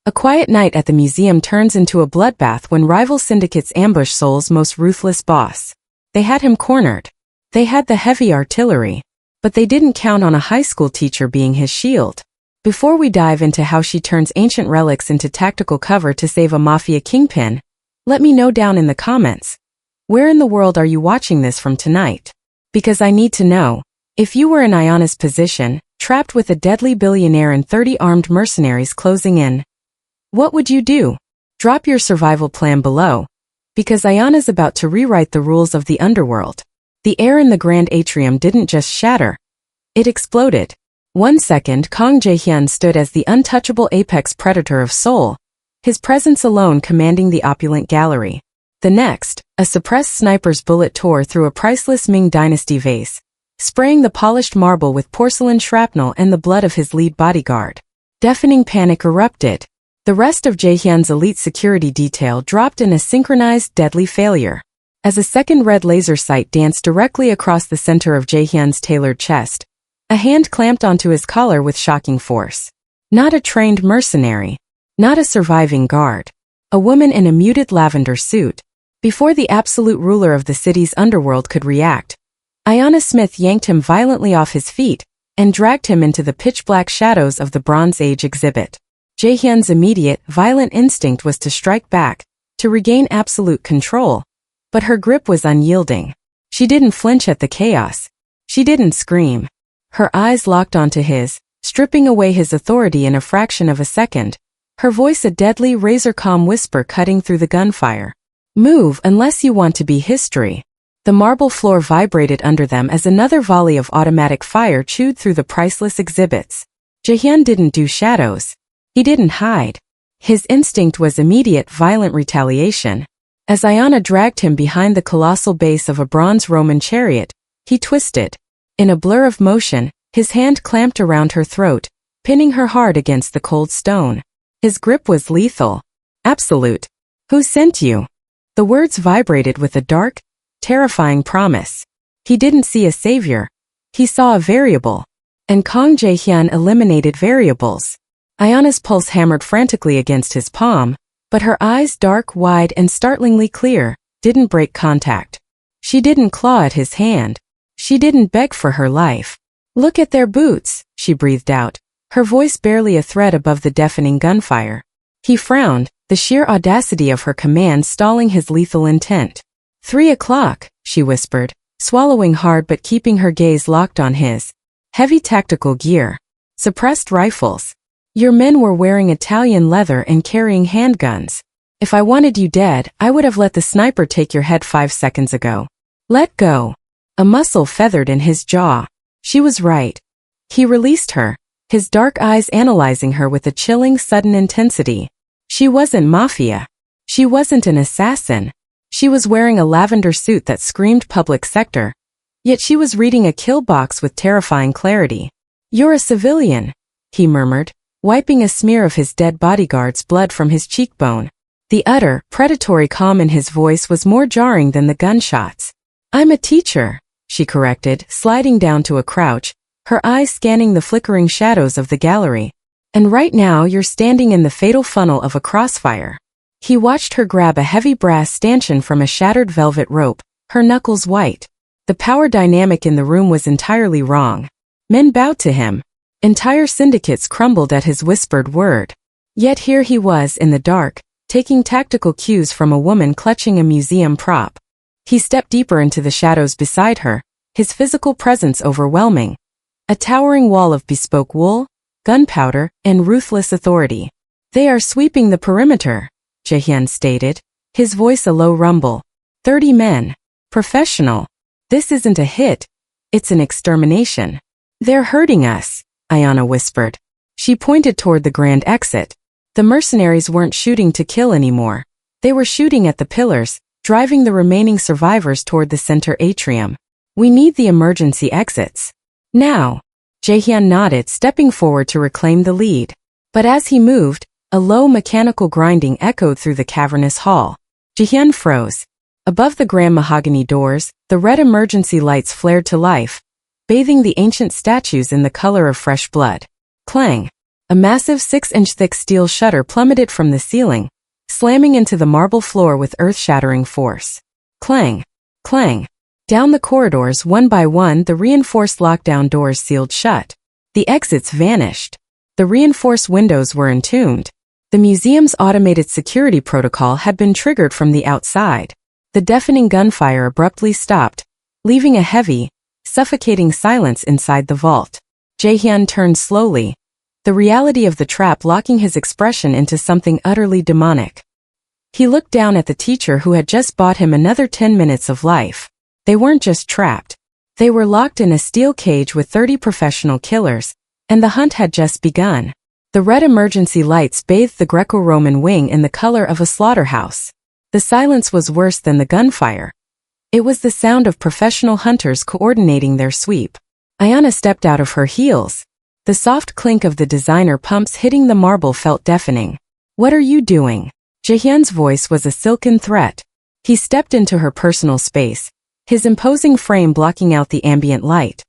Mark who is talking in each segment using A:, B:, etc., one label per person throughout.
A: A quiet night at the museum turns into a bloodbath when rival syndicates ambush Seoul's most ruthless boss. They had him cornered. They had the heavy artillery. But they didn't count on a high school teacher being his shield. Before we dive into how she turns ancient relics into tactical cover to save a mafia kingpin, let me know down in the comments. Where in the world are you watching this from tonight? Because I need to know. If you were in Ayanna's position, trapped with a deadly billionaire and 30 armed mercenaries closing in, what would you do? Drop your survival plan below. Because Ayanna's about to rewrite the rules of the underworld. The air in the grand atrium didn't just shatter. It exploded. 1 second, Kang Jae-Hyun stood as the untouchable apex predator of Seoul, his presence alone commanding the opulent gallery. The next, a suppressed sniper's bullet tore through a priceless Ming Dynasty vase, spraying the polished marble with porcelain shrapnel and the blood of his lead bodyguard. Deafening panic erupted. The rest of Jae-Hyun's elite security detail dropped in a synchronized deadly failure. As a second red laser sight danced directly across the center of Jae-Hyun's tailored chest, a hand clamped onto his collar with shocking force. Not a trained mercenary. Not a surviving guard. A woman in a muted lavender suit. Before the absolute ruler of the city's underworld could react, Ayanna Smith yanked him violently off his feet and dragged him into the pitch-black shadows of the Bronze Age exhibit. Jae-Hyun's immediate, violent instinct was to strike back, to regain absolute control. But her grip was unyielding. She didn't flinch at the chaos. She didn't scream. Her eyes locked onto his, stripping away his authority in a fraction of a second. Her voice a deadly, razor-calm whisper cutting through the gunfire. Move unless you want to be history. The marble floor vibrated under them as another volley of automatic fire chewed through the priceless exhibits. Jae-Hyun didn't do shadows. He didn't hide. His instinct was immediate, violent retaliation. As Ayanna dragged him behind the colossal base of a bronze Roman chariot, he twisted. In a blur of motion, his hand clamped around her throat, pinning her hard against the cold stone. His grip was lethal. Absolute. Who sent you? The words vibrated with a dark, terrifying promise. He didn't see a savior. He saw a variable. And Kang Jae-Hyun eliminated variables. Ayanna's pulse hammered frantically against his palm, but her eyes, dark, wide, and startlingly clear, didn't break contact. She didn't claw at his hand. She didn't beg for her life. Look at their boots, she breathed out, her voice barely a thread above the deafening gunfire. He frowned, the sheer audacity of her command stalling his lethal intent. 3 o'clock, she whispered, swallowing hard but keeping her gaze locked on his. Heavy tactical gear. Suppressed rifles. Your men were wearing Italian leather and carrying handguns. If I wanted you dead, I would have let the sniper take your head 5 seconds ago. Let go. A muscle feathered in his jaw. She was right. He released her, his dark eyes analyzing her with a chilling, sudden intensity. She wasn't Mafia. She wasn't an assassin. She was wearing a lavender suit that screamed public sector. Yet she was reading a kill box with terrifying clarity. You're a civilian, he murmured, wiping a smear of his dead bodyguard's blood from his cheekbone. The utter, predatory calm in his voice was more jarring than the gunshots. I'm a teacher, she corrected, sliding down to a crouch, her eyes scanning the flickering shadows of the gallery. And right now you're standing in the fatal funnel of a crossfire. He watched her grab a heavy brass stanchion from a shattered velvet rope, her knuckles white. The power dynamic in the room was entirely wrong. Men bowed to him. Entire syndicates crumbled at his whispered word. Yet here he was in the dark, taking tactical cues from a woman clutching a museum prop. He stepped deeper into the shadows beside her, his physical presence overwhelming. A towering wall of bespoke wool, gunpowder, and ruthless authority. They are sweeping the perimeter, Jae-Hyun stated, his voice a low rumble. 30 men. Professional. This isn't a hit. It's an extermination. They're hurting us, Ayanna whispered. She pointed toward the grand exit. The mercenaries weren't shooting to kill anymore. They were shooting at the pillars, driving the remaining survivors toward the center atrium. We need the emergency exits. Now. Jae-Hyun nodded, stepping forward to reclaim the lead. But as he moved, a low mechanical grinding echoed through the cavernous hall. Jae-Hyun froze. Above the grand mahogany doors, the red emergency lights flared to life, bathing the ancient statues in the color of fresh blood. Clang. A massive 6-inch thick steel shutter plummeted from the ceiling, slamming into the marble floor with earth-shattering force. Clang! Clang! Down the corridors one by one the reinforced lockdown doors sealed shut. The exits vanished. The reinforced windows were entombed. The museum's automated security protocol had been triggered from the outside. The deafening gunfire abruptly stopped, leaving a heavy, suffocating silence inside the vault. Jae-Hyun turned slowly, the reality of the trap locking his expression into something utterly demonic. He looked down at the teacher who had just bought him another 10 minutes of life. They weren't just trapped. They were locked in a steel cage with 30 professional killers, and the hunt had just begun. The red emergency lights bathed the Greco-Roman wing in the color of a slaughterhouse. The silence was worse than the gunfire. It was the sound of professional hunters coordinating their sweep. Ayanna stepped out of her heels. The soft clink of the designer pumps hitting the marble felt deafening. "What are you doing?" Jae-Hyun's voice was a silken threat. He stepped into her personal space, his imposing frame blocking out the ambient light.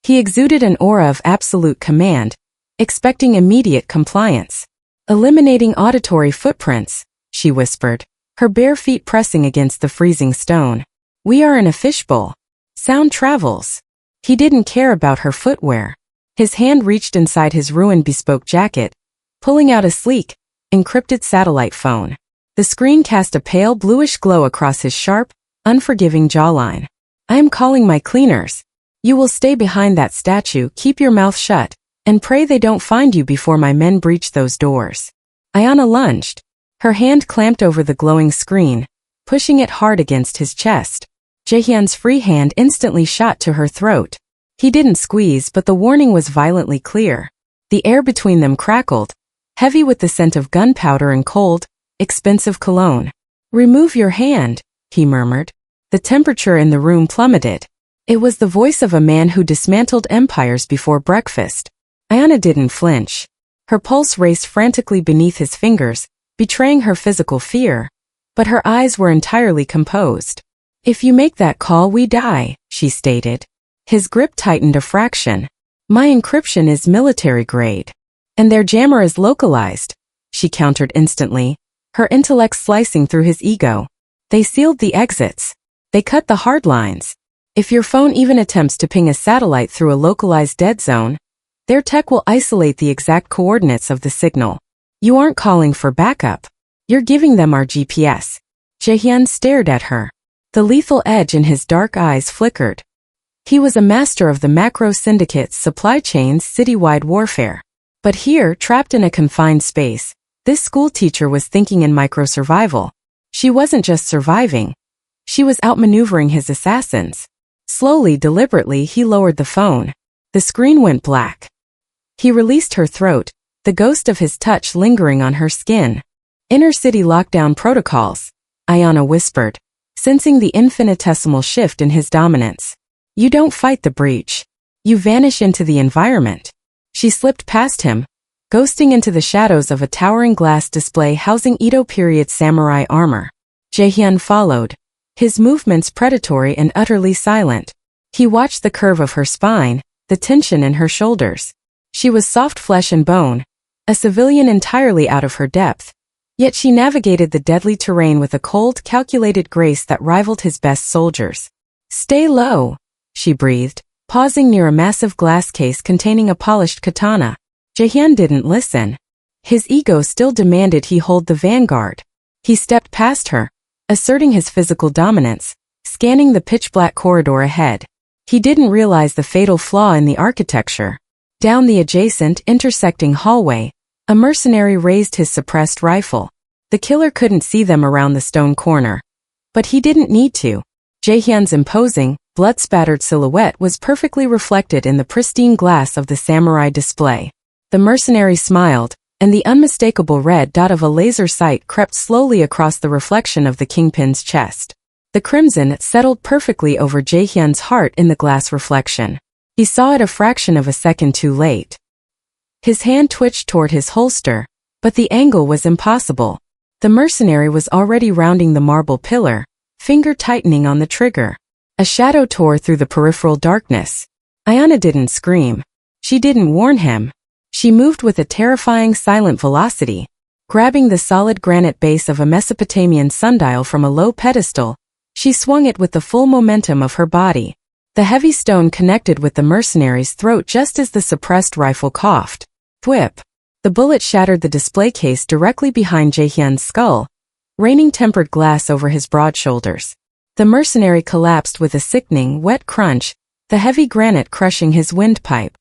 A: He exuded an aura of absolute command, expecting immediate compliance. "Eliminating auditory footprints," she whispered, her bare feet pressing against the freezing stone. "We are in a fishbowl. Sound travels." He didn't care about her footwear. His hand reached inside his ruined bespoke jacket, pulling out a sleek, encrypted satellite phone. The screen cast a pale bluish glow across his sharp, unforgiving jawline. "I am calling my cleaners. You will stay behind that statue, keep your mouth shut, and pray they don't find you before my men breach those doors." Ayanna lunged. Her hand clamped over the glowing screen, pushing it hard against his chest. Jae-Hyun's free hand instantly shot to her throat. He didn't squeeze, but the warning was violently clear. The air between them crackled, heavy with the scent of gunpowder and cold, expensive cologne. "Remove your hand," he murmured. The temperature in the room plummeted. It was the voice of a man who dismantled empires before breakfast. Ayanna didn't flinch. Her pulse raced frantically beneath his fingers, betraying her physical fear, but her eyes were entirely composed. "If you make that call, we die," she stated. His grip tightened a fraction. "My encryption is military grade. And their jammer is localized," she countered instantly, her intellect slicing through his ego. "They sealed the exits. They cut the hard lines. If your phone even attempts to ping a satellite through a localized dead zone, their tech will isolate the exact coordinates of the signal. You aren't calling for backup. You're giving them our GPS." Jae-Hyun stared at her. The lethal edge in his dark eyes flickered. He was a master of the macro syndicate's supply chain's citywide warfare. But here, trapped in a confined space, this schoolteacher was thinking in micro-survival. She wasn't just surviving. She was outmaneuvering his assassins. Slowly, deliberately, he lowered the phone. The screen went black. He released her throat, the ghost of his touch lingering on her skin. "Inner-city lockdown protocols," Ayanna whispered, sensing the infinitesimal shift in his dominance. "You don't fight the breach. You vanish into the environment." She slipped past him, ghosting into the shadows of a towering glass display housing Edo period samurai armor. Jae-Hyun followed, his movements predatory and utterly silent. He watched the curve of her spine, the tension in her shoulders. She was soft flesh and bone, a civilian entirely out of her depth, yet she navigated the deadly terrain with a cold, calculated grace that rivaled his best soldiers. "Stay low," she breathed, pausing near a massive glass case containing a polished katana. Jae-Hyun didn't listen. His ego still demanded he hold the vanguard. He stepped past her, asserting his physical dominance, scanning the pitch-black corridor ahead. He didn't realize the fatal flaw in the architecture. Down the adjacent, intersecting hallway, a mercenary raised his suppressed rifle. The killer couldn't see them around the stone corner. But he didn't need to. Jae-Hyun's imposing, blood-spattered silhouette was perfectly reflected in the pristine glass of the samurai display. The mercenary smiled, and the unmistakable red dot of a laser sight crept slowly across the reflection of the kingpin's chest. The crimson settled perfectly over Jae-Hyun's heart in the glass reflection. He saw it a fraction of a second too late. His hand twitched toward his holster, but the angle was impossible. The mercenary was already rounding the marble pillar, finger tightening on the trigger. A shadow tore through the peripheral darkness. Ayanna didn't scream. She didn't warn him. She moved with a terrifying silent velocity, grabbing the solid granite base of a Mesopotamian sundial from a low pedestal. She swung it with the full momentum of her body. The heavy stone connected with the mercenary's throat just as the suppressed rifle coughed. Thwip! The bullet shattered the display case directly behind Jae-Hyun's skull, raining tempered glass over his broad shoulders. The mercenary collapsed with a sickening, wet crunch, the heavy granite crushing his windpipe.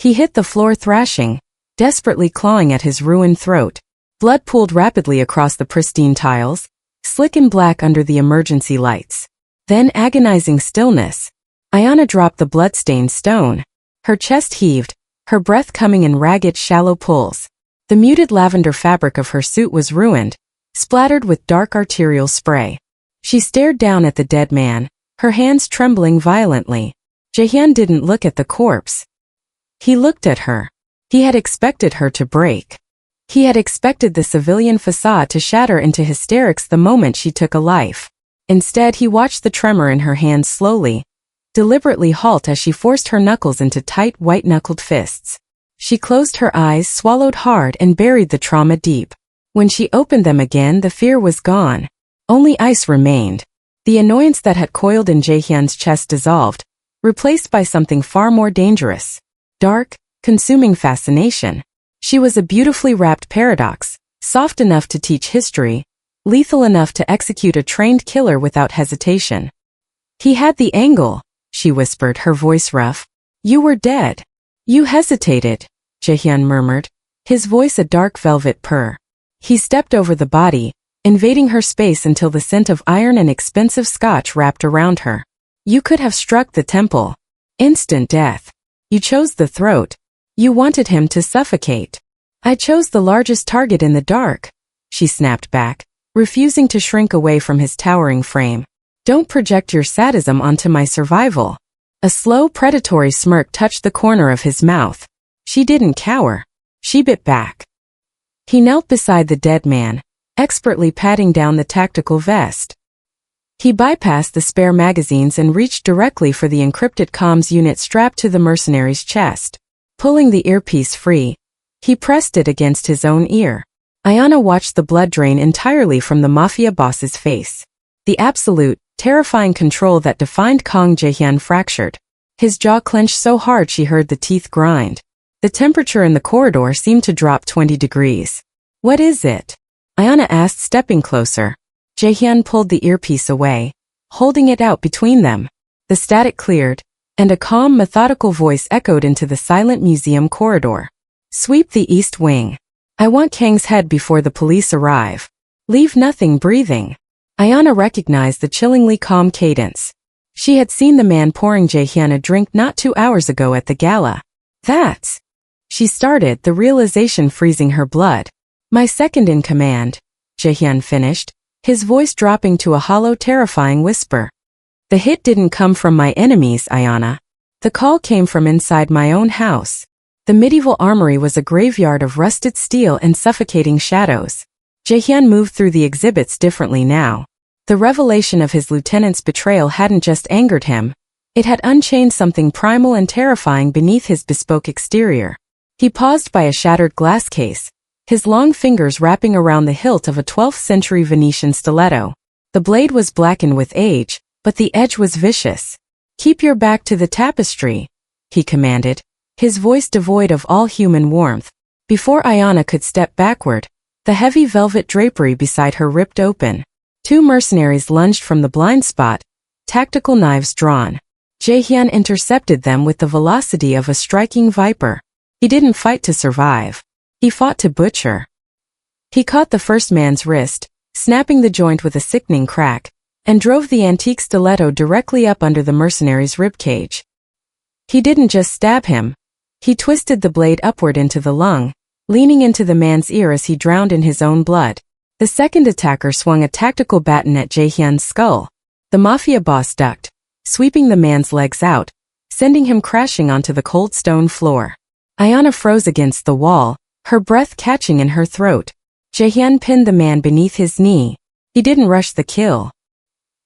A: He hit the floor thrashing, desperately clawing at his ruined throat. Blood pooled rapidly across the pristine tiles, slick and black under the emergency lights. Then agonizing stillness. Ayanna dropped the blood-stained stone. Her chest heaved, her breath coming in ragged, shallow pulls. The muted lavender fabric of her suit was ruined, splattered with dark arterial spray. She stared down at the dead man, her hands trembling violently. Jae-Hyun didn't look at the corpse. He looked at her. He had expected her to break. He had expected the civilian facade to shatter into hysterics the moment she took a life. Instead, he watched the tremor in her hands slowly, deliberately halt as she forced her knuckles into tight, white-knuckled fists. She closed her eyes, swallowed hard, and buried the trauma deep. When she opened them again, the fear was gone. Only ice remained. The annoyance that had coiled in Jae-Hyun's chest dissolved, replaced by something far more dangerous. Dark, consuming fascination. She was a beautifully wrapped paradox, soft enough to teach history, lethal enough to execute a trained killer without hesitation. He had the angle, she whispered, her voice rough. You were dead. You hesitated, Jae-Hyun murmured, his voice a dark velvet purr. He stepped over the body, invading her space until the scent of iron and expensive scotch wrapped around her. You could have struck the temple. Instant death. You chose the throat. You wanted him to suffocate. I chose the largest target in the dark, she snapped back, refusing to shrink away from his towering frame. Don't project your sadism onto my survival. A slow, predatory smirk touched the corner of his mouth. She didn't cower. She bit back. He knelt beside the dead man, expertly patting down the tactical vest. He bypassed the spare magazines and reached directly for the encrypted comms unit strapped to the mercenary's chest. Pulling the earpiece free, he pressed it against his own ear. Ayanna watched the blood drain entirely from the Mafia boss's face. The absolute, terrifying control that defined Kang Jae-Hyun fractured. His jaw clenched so hard she heard the teeth grind. The temperature in the corridor seemed to drop 20 degrees. What is it? Ayanna asked, stepping closer. Jae-Hyun pulled the earpiece away, holding it out between them. The static cleared, and a calm, methodical voice echoed into the silent museum corridor. Sweep the east wing. I want Kang's head before the police arrive. Leave nothing breathing. Ayanna recognized the chillingly calm cadence. She had seen the man pouring Jae-Hyun a drink not 2 hours ago at the gala. That's... She started, the realization freezing her blood. My second in command, Jae-Hyun finished, his voice dropping to a hollow, terrifying whisper. The hit didn't come from my enemies, Ayanna. The call came from inside my own house. The medieval armory was a graveyard of rusted steel and suffocating shadows. Jae-Hyun moved through the exhibits differently now. The revelation of his lieutenant's betrayal hadn't just angered him. It had unchained something primal and terrifying beneath his bespoke exterior. He paused by a shattered glass case, his long fingers wrapping around the hilt of a 12th-century Venetian stiletto. The blade was blackened with age, but the edge was vicious. Keep your back to the tapestry, he commanded, his voice devoid of all human warmth. Before Ayanna could step backward, the heavy velvet drapery beside her ripped open. 2 mercenaries lunged from the blind spot, tactical knives drawn. Jae-Hyun intercepted them with the velocity of a striking viper. He didn't fight to survive. He fought to butcher. He caught the first man's wrist, snapping the joint with a sickening crack, and drove the antique stiletto directly up under the mercenary's ribcage. He didn't just stab him. He twisted the blade upward into the lung, leaning into the man's ear as he drowned in his own blood. The second attacker swung a tactical baton at Jae-Hyun's skull. The Mafia boss ducked, sweeping the man's legs out, sending him crashing onto the cold stone floor. Ayanna froze against the wall, her breath catching in her throat. Jae-Hyun pinned the man beneath his knee. He didn't rush the kill.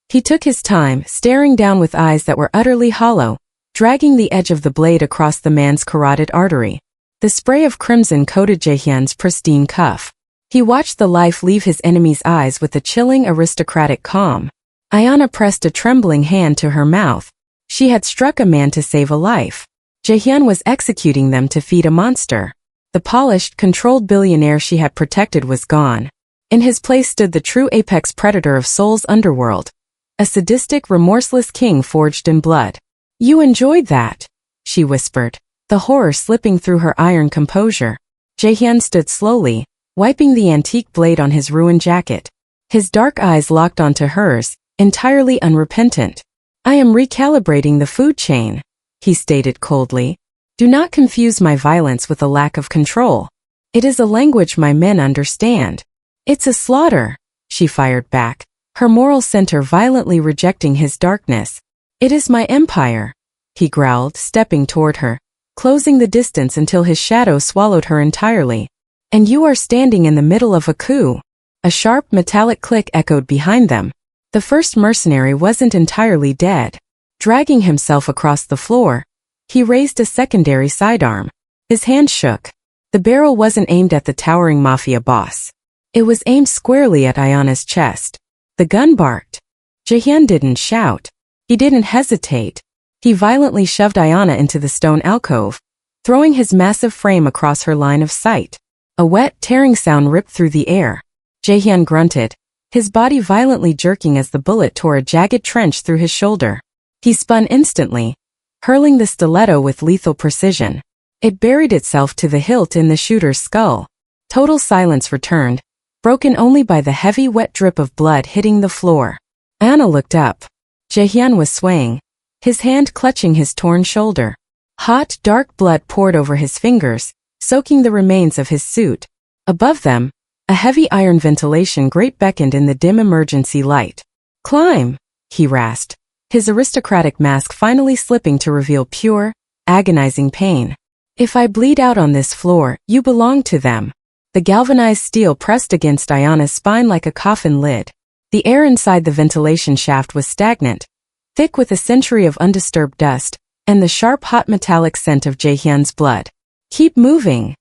A: He took his time, staring down with eyes that were utterly hollow, dragging the edge of the blade across the man's carotid artery. The spray of crimson coated Jae-Hyun's pristine cuff. He watched the life leave his enemy's eyes with a chilling aristocratic calm. Ayanna pressed a trembling hand to her mouth. She had struck a man to save a life. Jae-Hyun was executing them to feed a monster. The polished, controlled billionaire she had protected was gone. In his place stood the true apex predator of Seoul's underworld. A sadistic, remorseless king forged in blood. "You enjoyed that," she whispered, the horror slipping through her iron composure. Jae-Hyun stood slowly, wiping the antique blade on his ruined jacket. His dark eyes locked onto hers, entirely unrepentant. "I am recalibrating the food chain," he stated coldly. "Do not confuse my violence with a lack of control. It is a language my men understand." "It's a slaughter," she fired back, her moral center violently rejecting his darkness. "It is my empire," he growled, stepping toward her, closing the distance until his shadow swallowed her entirely. "And you are standing in the middle of a coup." A sharp metallic click echoed behind them. The first mercenary wasn't entirely dead. Dragging himself across the floor, he raised a secondary sidearm. His hand shook. The barrel wasn't aimed at the towering Mafia boss. It was aimed squarely at Ayanna's chest. The gun barked. Jae-Hyun didn't shout. He didn't hesitate. He violently shoved Ayanna into the stone alcove, throwing his massive frame across her line of sight. A wet, tearing sound ripped through the air. Jae-Hyun grunted, his body violently jerking as the bullet tore a jagged trench through his shoulder. He spun instantly, hurling the stiletto with lethal precision. It buried itself to the hilt in the shooter's skull. Total silence returned, broken only by the heavy wet drip of blood hitting the floor. Ayanna looked up. Jae-Hyun was swaying, his hand clutching his torn shoulder. Hot, dark blood poured over his fingers, soaking the remains of his suit. Above them, a heavy iron ventilation grate beckoned in the dim emergency light. "Climb," he rasped, his aristocratic mask finally slipping to reveal pure, agonizing pain. "If I bleed out on this floor, you belong to them." The galvanized steel pressed against Ayanna's spine like a coffin lid. The air inside the ventilation shaft was stagnant, thick with a century of undisturbed dust, and the sharp hot metallic scent of Jae-Hyun's blood. "Keep moving,"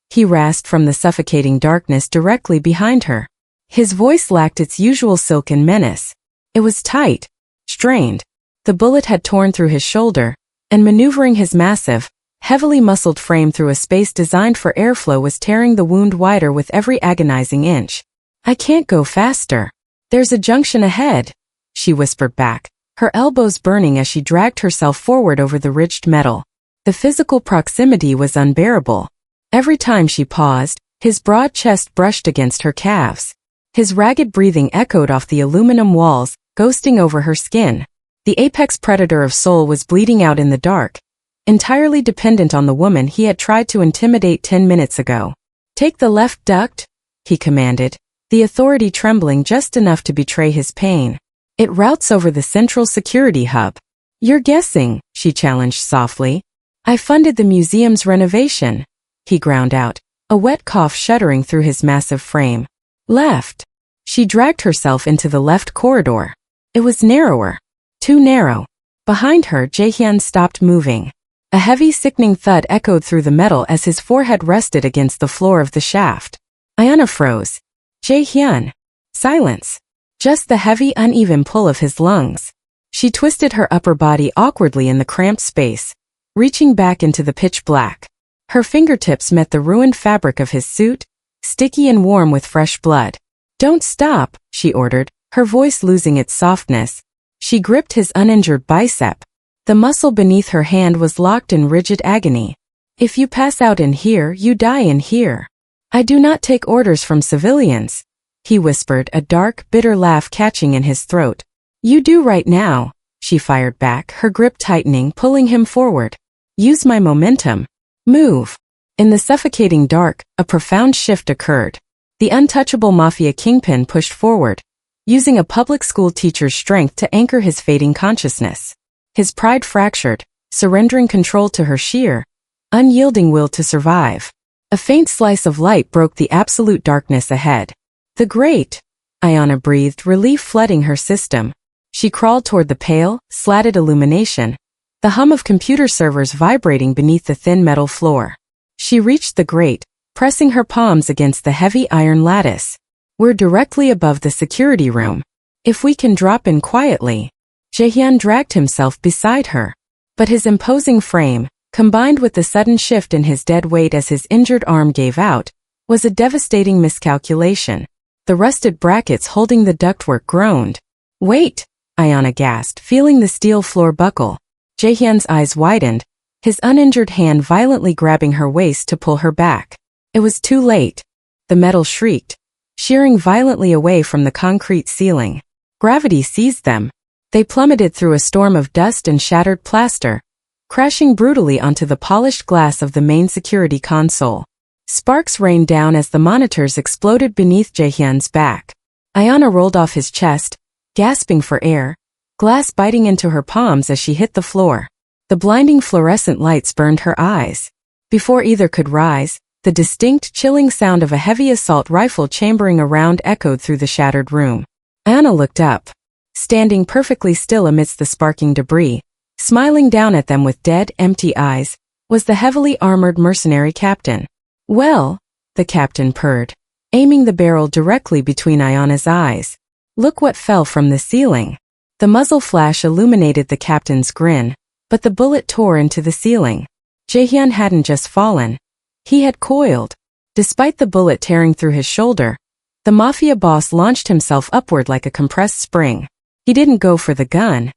A: he rasped from the suffocating darkness directly behind her. His voice lacked its usual silken menace. It was tight, strained. The bullet had torn through his shoulder, and maneuvering his massive, heavily muscled frame through a space designed for airflow was tearing the wound wider with every agonizing inch. "I can't go faster. There's a junction ahead," she whispered back, her elbows burning as she dragged herself forward over the ridged metal. The physical proximity was unbearable. Every time she paused, his broad chest brushed against her calves. His ragged breathing echoed off the aluminum walls, ghosting over her skin. The apex predator of Seoul was bleeding out in the dark, entirely dependent on the woman he had tried to intimidate 10 minutes ago. "Take the left duct," he commanded, the authority trembling just enough to betray his pain. "It routes over the central security hub." "You're guessing," she challenged softly. "I funded the museum's renovation," he ground out, a wet cough shuddering through his massive frame. "Left." She dragged herself into the left corridor. It was narrower. Too narrow. Behind her, Jae-Hyun stopped moving. A heavy, sickening thud echoed through the metal as his forehead rested against the floor of the shaft. Ayanna froze. Jae-Hyun. Silence. Just the heavy, uneven pull of his lungs. She twisted her upper body awkwardly in the cramped space, reaching back into the pitch black. Her fingertips met the ruined fabric of his suit, sticky and warm with fresh blood. "Don't stop," she ordered, her voice losing its softness. She gripped his uninjured bicep. The muscle beneath her hand was locked in rigid agony. "If you pass out in here, you die in here. I do not take orders from civilians," he whispered, a dark, bitter laugh catching in his throat. "You do right now," she fired back, her grip tightening, pulling him forward. "Use my momentum. Move." In the suffocating dark, a profound shift occurred. The untouchable Mafia kingpin pushed forward, using a public school teacher's strength to anchor his fading consciousness. His pride fractured, surrendering control to her sheer, unyielding will to survive. A faint slice of light broke the absolute darkness ahead. "The Great," Ayanna breathed, relief flooding her system. She crawled toward the pale, slatted illumination, the hum of computer servers vibrating beneath the thin metal floor. She reached the grate, pressing her palms against the heavy iron lattice. We're directly above the security room. If we can drop in quietly. Jae-Hyun dragged himself beside her. But his imposing frame, combined with the sudden shift in his dead weight as his injured arm gave out, was a devastating miscalculation. The rusted brackets holding the ductwork groaned. Wait! Ayanna gasped, feeling the steel floor buckle. Jae-Hyun's eyes widened, his uninjured hand violently grabbing her waist to pull her back. It was too late. The metal shrieked, shearing violently away from the concrete ceiling. Gravity seized them. They plummeted through a storm of dust and shattered plaster, crashing brutally onto the polished glass of the main security console. Sparks rained down as the monitors exploded beneath Jae-Hyun's back. Ayanna rolled off his chest, gasping for air, glass biting into her palms as she hit the floor. The blinding fluorescent lights burned her eyes. Before either could rise, the distinct, chilling sound of a heavy assault rifle chambering around echoed through the shattered room. Ayanna looked up. Standing perfectly still amidst the sparking debris, smiling down at them with dead, empty eyes, was the heavily armored mercenary captain. Well, the captain purred, aiming the barrel directly between Ayanna's eyes. Look what fell from the ceiling. The muzzle flash illuminated the captain's grin, but the bullet tore into the ceiling. Jae-Hyun hadn't just fallen. He had coiled. Despite the bullet tearing through his shoulder, the Mafia boss launched himself upward like a compressed spring. He didn't go for the gun.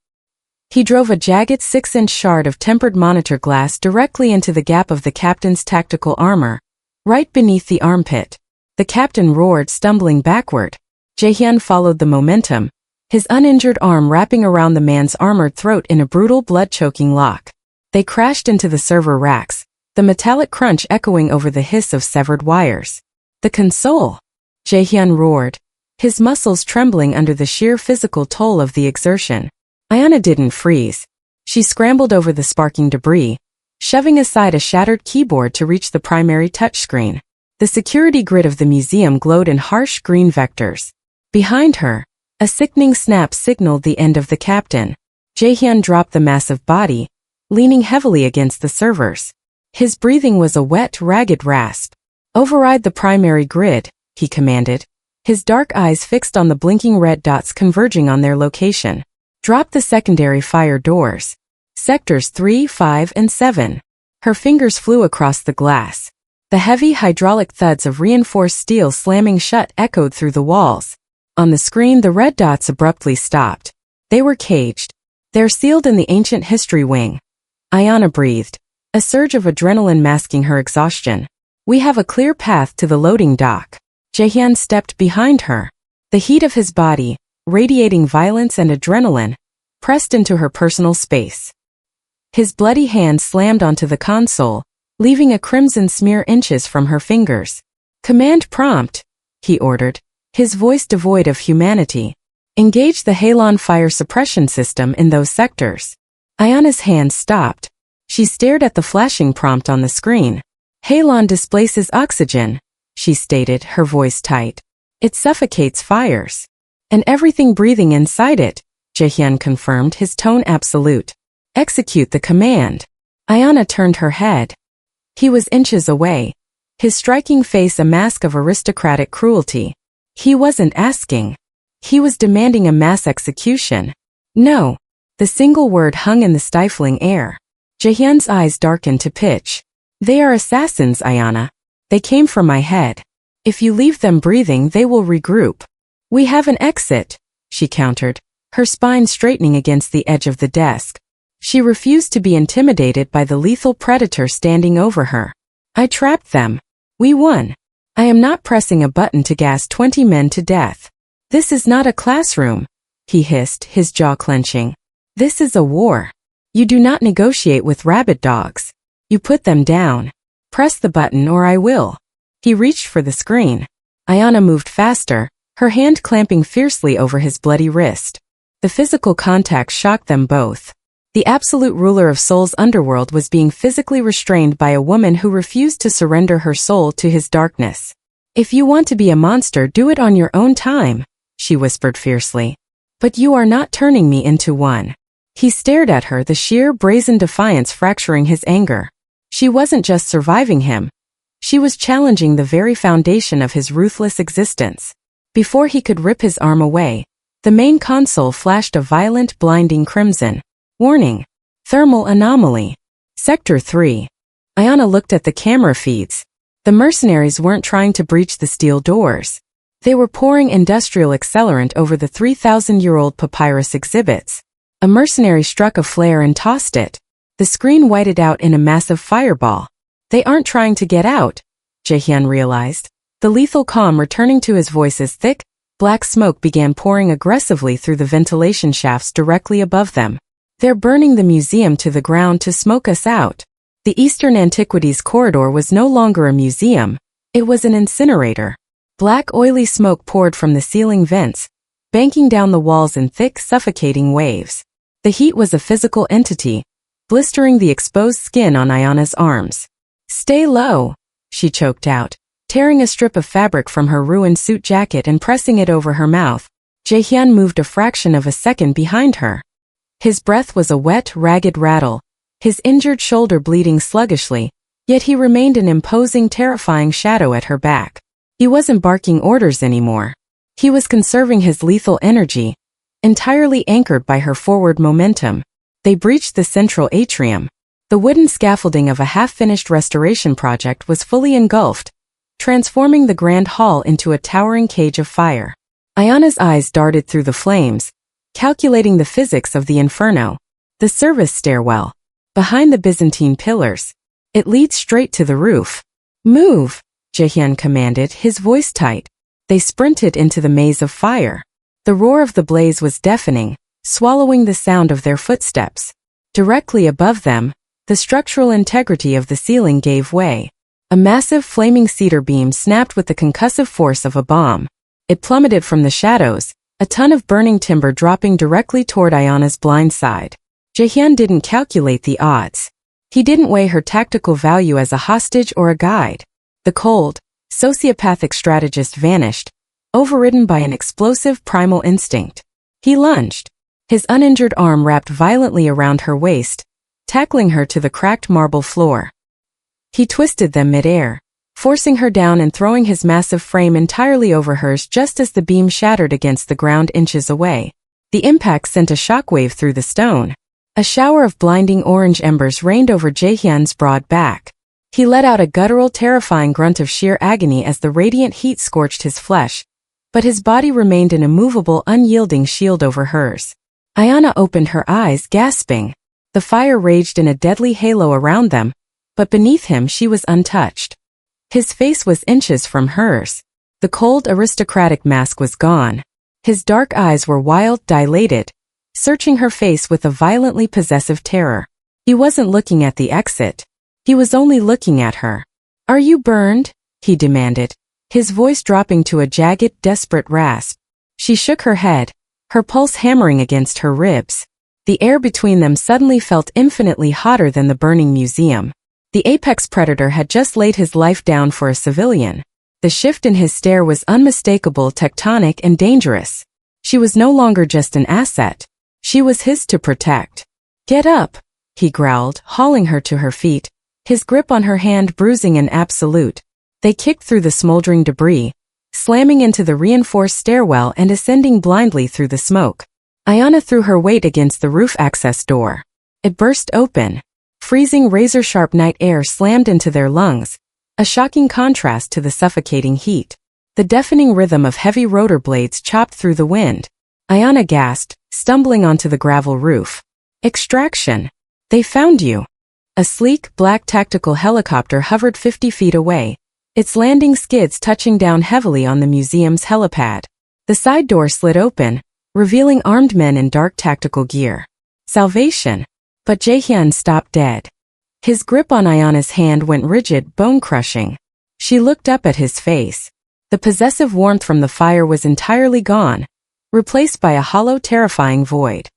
A: He drove a jagged 6-inch shard of tempered monitor glass directly into the gap of the captain's tactical armor, right beneath the armpit. The captain roared, stumbling backward. Jae-Hyun followed the momentum, his uninjured arm wrapping around the man's armored throat in a brutal blood-choking lock. They crashed into the server racks, the metallic crunch echoing over the hiss of severed wires. The console! Jae-Hyun roared, his muscles trembling under the sheer physical toll of the exertion. Ayanna didn't freeze. She scrambled over the sparking debris, shoving aside a shattered keyboard to reach the primary touchscreen. The security grid of the museum glowed in harsh green vectors. Behind her, a sickening snap signaled the end of the captain. Jae-Hyun dropped the massive body, leaning heavily against the servers. His breathing was a wet, ragged rasp. Override the primary grid, he commanded, his dark eyes fixed on the blinking red dots converging on their location. Drop the secondary fire doors. Sectors 3, 5, and 7. Her fingers flew across the glass. The heavy hydraulic thuds of reinforced steel slamming shut echoed through the walls. On the screen, the red dots abruptly stopped. They were caged. They're sealed in the ancient history wing. Ayanna breathed, a surge of adrenaline masking her exhaustion. We have a clear path to the loading dock. Jae-Hyun stepped behind her. The heat of his body, radiating violence and adrenaline, pressed into her personal space. His bloody hand slammed onto the console, leaving a crimson smear inches from her fingers. Command prompt, he ordered, his voice devoid of humanity. Engage the halon fire suppression system in those sectors. Ayanna's hand stopped. She stared at the flashing prompt on the screen. Halon displaces oxygen, she stated, her voice tight. It suffocates fires. And everything breathing inside it, Jae-Hyun confirmed, his tone absolute. Execute the command. Ayanna turned her head. He was inches away, his striking face a mask of aristocratic cruelty. He wasn't asking. He was demanding a mass execution. No. The single word hung in the stifling air. Jae-Hyun's eyes darkened to pitch. They are assassins, Ayanna. They came from my head. If you leave them breathing, they will regroup. We have an exit, she countered, her spine straightening against the edge of the desk. She refused to be intimidated by the lethal predator standing over her. I trapped them. We won. I am not pressing a button to gas 20 men to death. This is not a classroom, he hissed, his jaw clenching. This is a war. You do not negotiate with rabid dogs. You put them down. Press the button or I will. He reached for the screen. Ayanna moved faster, her hand clamping fiercely over his bloody wrist. The physical contact shocked them both. The absolute ruler of Seoul's underworld was being physically restrained by a woman who refused to surrender her soul to his darkness. If you want to be a monster, do it on your own time, she whispered fiercely. But you are not turning me into one. He stared at her, the sheer brazen defiance fracturing his anger. She wasn't just surviving him, She was challenging the very foundation of his ruthless existence. Before he could rip his arm away, the main console flashed a violent, blinding crimson. Warning. Thermal anomaly. Sector 3. Ayanna looked at the camera feeds. The mercenaries weren't trying to breach the steel doors. They were pouring industrial accelerant over the 3,000-year-old papyrus exhibits. A mercenary struck a flare and tossed it. The screen whited out in a massive fireball. They aren't trying to get out, Jae-Hyun realized. The lethal calm returning to his voice as thick, black smoke began pouring aggressively through the ventilation shafts directly above them. They're burning the museum to the ground to smoke us out. The Eastern Antiquities corridor was no longer a museum. It was an incinerator. Black oily smoke poured from the ceiling vents, banking down the walls in thick, suffocating waves. The heat was a physical entity, blistering the exposed skin on Ayanna's arms. Stay low, she choked out, tearing a strip of fabric from her ruined suit jacket and pressing it over her mouth. Jae-Hyun moved a fraction of a second behind her. His breath was a wet, ragged rattle, his injured shoulder bleeding sluggishly, yet he remained an imposing, terrifying shadow at her back. He wasn't barking orders anymore. He was conserving his lethal energy, entirely anchored by her forward momentum. They breached the central atrium. The wooden scaffolding of a half-finished restoration project was fully engulfed, transforming the grand hall into a towering cage of fire. Ayanna's eyes darted through the flames, calculating the physics of the inferno. The service stairwell. Behind the Byzantine pillars. It leads straight to the roof. Move, Jae-Hyun commanded, his voice tight. They sprinted into the maze of fire. The roar of the blaze was deafening, swallowing the sound of their footsteps. Directly above them, the structural integrity of the ceiling gave way. A massive flaming cedar beam snapped with the concussive force of a bomb. It plummeted from the shadows, a ton of burning timber dropping directly toward Ayanna's blind side. Jae-Hyun didn't calculate the odds. He didn't weigh her tactical value as a hostage or a guide. The cold, sociopathic strategist vanished, overridden by an explosive primal instinct. He lunged. His uninjured arm wrapped violently around her waist, tackling her to the cracked marble floor. He twisted them mid-air, forcing her down and throwing his massive frame entirely over hers just as the beam shattered against the ground inches away. The impact sent a shockwave through the stone. A shower of blinding orange embers rained over Jae-Hyun's broad back. He let out a guttural, terrifying grunt of sheer agony as the radiant heat scorched his flesh, but his body remained an immovable, unyielding shield over hers. Ayanna opened her eyes, gasping. The fire raged in a deadly halo around them, but beneath him she was untouched. His face was inches from hers. The cold, aristocratic mask was gone. His dark eyes were wild, dilated, searching her face with a violently possessive terror. He wasn't looking at the exit. He was only looking at her. Are you burned? He demanded, his voice dropping to a jagged, desperate rasp. She shook her head, her pulse hammering against her ribs. The air between them suddenly felt infinitely hotter than the burning museum. The apex predator had just laid his life down for a civilian. The shift in his stare was unmistakable, tectonic, and dangerous. She was no longer just an asset. She was his to protect. Get up, he growled, hauling her to her feet, his grip on her hand bruising and absolute. They kicked through the smoldering debris, slamming into the reinforced stairwell and ascending blindly through the smoke. Ayanna threw her weight against the roof access door. It burst open. Freezing razor-sharp night air slammed into their lungs, a shocking contrast to the suffocating heat. The deafening rhythm of heavy rotor blades chopped through the wind. Ayanna gasped, stumbling onto the gravel roof. Extraction. They found you. A sleek, black tactical helicopter hovered 50 feet away, its landing skids touching down heavily on the museum's helipad. The side door slid open, revealing armed men in dark tactical gear. Salvation. But Jae-Hyun stopped dead. His grip on Ayanna's hand went rigid, bone-crushing. She looked up at his face. The possessive warmth from the fire was entirely gone, replaced by a hollow, terrifying void.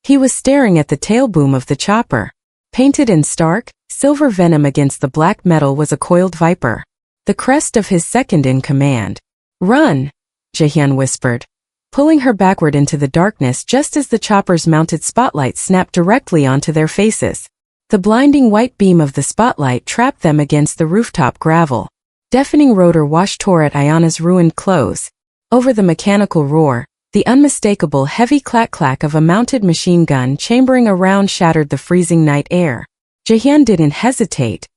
A: He was staring at the tail boom of the chopper. Painted in stark, silver venom against the black metal was a coiled viper, the crest of his second-in-command. Run, Jae-Hyun whispered, pulling her backward into the darkness just as the chopper's mounted spotlight snapped directly onto their faces. The blinding white beam of the spotlight trapped them against the rooftop gravel. Deafening rotor wash tore at Ayanna's ruined clothes. Over the mechanical roar, the unmistakable heavy clack-clack of a mounted machine gun chambering a round shattered the freezing night air. Jae-Hyun didn't hesitate.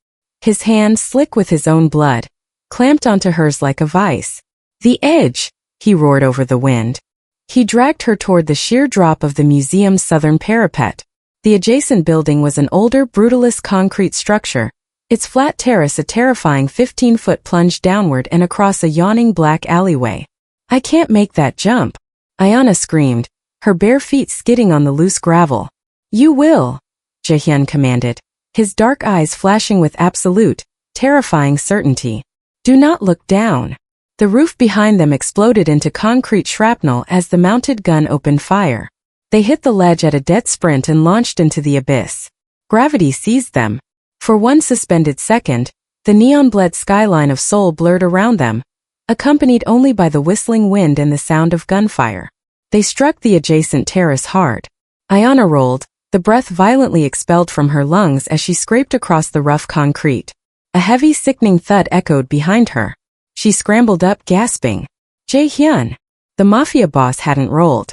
A: His hand, slick with his own blood, clamped onto hers like a vice. "The edge!" he roared over the wind. He dragged her toward the sheer drop of the museum's southern parapet. The adjacent building was an older, brutalist concrete structure, its flat terrace a terrifying 15-foot plunge downward and across a yawning black alleyway. "I can't make that jump," Ayanna screamed, her bare feet skidding on the loose gravel. "You will," Jae-Hyun commanded, his dark eyes flashing with absolute, terrifying certainty. "Do not look down." The roof behind them exploded into concrete shrapnel as the mounted gun opened fire. They hit the ledge at a dead sprint and launched into the abyss. Gravity seized them. For one suspended second, the neon-bled skyline of Seoul blurred around them, accompanied only by the whistling wind and the sound of gunfire. They struck the adjacent terrace hard. Ayanna rolled, the breath violently expelled from her lungs as she scraped across the rough concrete. A heavy, sickening thud echoed behind her. She scrambled up, gasping. Jae-Hyun! The Mafia boss hadn't rolled.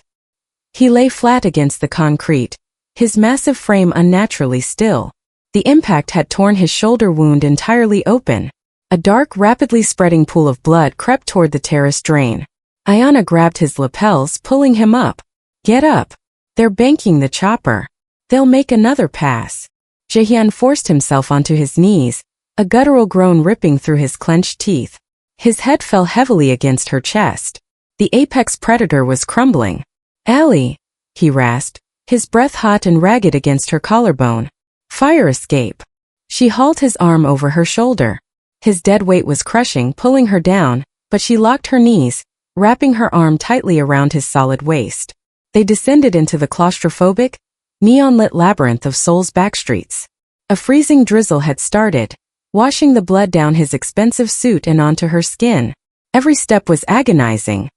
A: He lay flat against the concrete, his massive frame unnaturally still. The impact had torn his shoulder wound entirely open. A dark, rapidly spreading pool of blood crept toward the terrace drain. Ayanna grabbed his lapels, pulling him up. "Get up. They're banking the chopper. They'll make another pass." Jae-Hyun forced himself onto his knees, a guttural groan ripping through his clenched teeth. His head fell heavily against her chest. The apex predator was crumbling. "Allie," he rasped, his breath hot and ragged against her collarbone. "Fire escape." She hauled his arm over her shoulder. His dead weight was crushing, pulling her down, but she locked her knees, wrapping her arm tightly around his solid waist. They descended into the claustrophobic, neon-lit labyrinth of Seoul's backstreets. A freezing drizzle had started, washing the blood down his expensive suit and onto her skin. Every step was agonizing.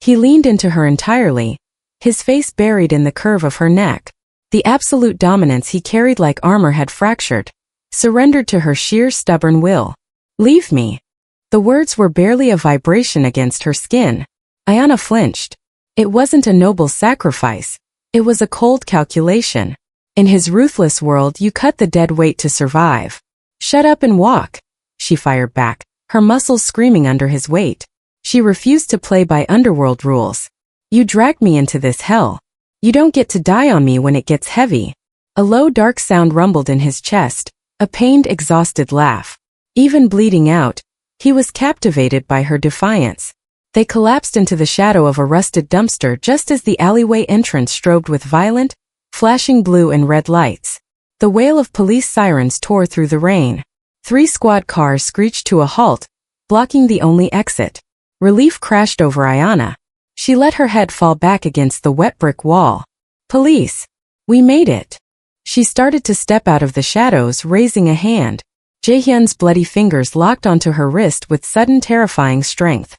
A: He leaned into her entirely, his face buried in the curve of her neck. The absolute dominance he carried like armor had fractured, surrendered to her sheer stubborn will. "Leave me." The words were barely a vibration against her skin. Ayanna flinched. It wasn't a noble sacrifice. It was a cold calculation. In his ruthless world, you cut the dead weight to survive. "Shut up and walk," she fired back, her muscles screaming under his weight. She refused to play by Underworld rules. "You dragged me into this hell. You don't get to die on me when it gets heavy." A low, dark sound rumbled in his chest, a pained, exhausted laugh. Even bleeding out, he was captivated by her defiance. They collapsed into the shadow of a rusted dumpster just as the alleyway entrance strobed with violent, flashing blue and red lights. The wail of police sirens tore through the rain. 3 squad cars screeched to a halt, blocking the only exit. Relief crashed over Ayanna. She let her head fall back against the wet brick wall. "Police! We made it!" She started to step out of the shadows, raising a hand. Jae-Hyun's bloody fingers locked onto her wrist with sudden terrifying strength.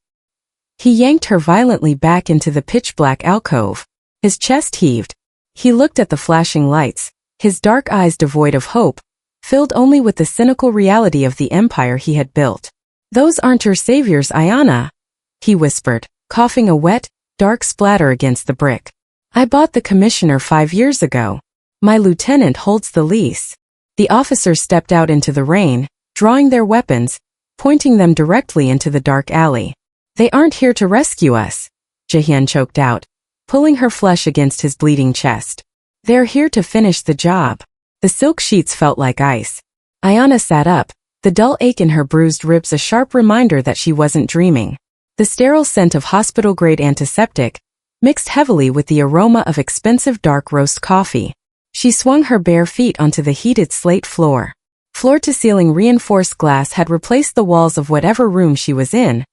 A: He yanked her violently back into the pitch-black alcove. His chest heaved. He looked at the flashing lights, his dark eyes devoid of hope, filled only with the cynical reality of the empire he had built. "Those aren't your saviors, Ayanna," he whispered, coughing a wet, dark splatter against the brick. "I bought the commissioner 5 years ago. My lieutenant holds the lease." The officers stepped out into the rain, drawing their weapons, pointing them directly into the dark alley. "They aren't here to rescue us," Jae-Hyun choked out, pulling her flesh against his bleeding chest. "They're here to finish the job." The silk sheets felt like ice. Ayanna sat up, the dull ache in her bruised ribs a sharp reminder that she wasn't dreaming. The sterile scent of hospital-grade antiseptic mixed heavily with the aroma of expensive dark roast coffee. She swung her bare feet onto the heated slate floor. Floor-to-ceiling reinforced glass had replaced the walls of whatever room she was in,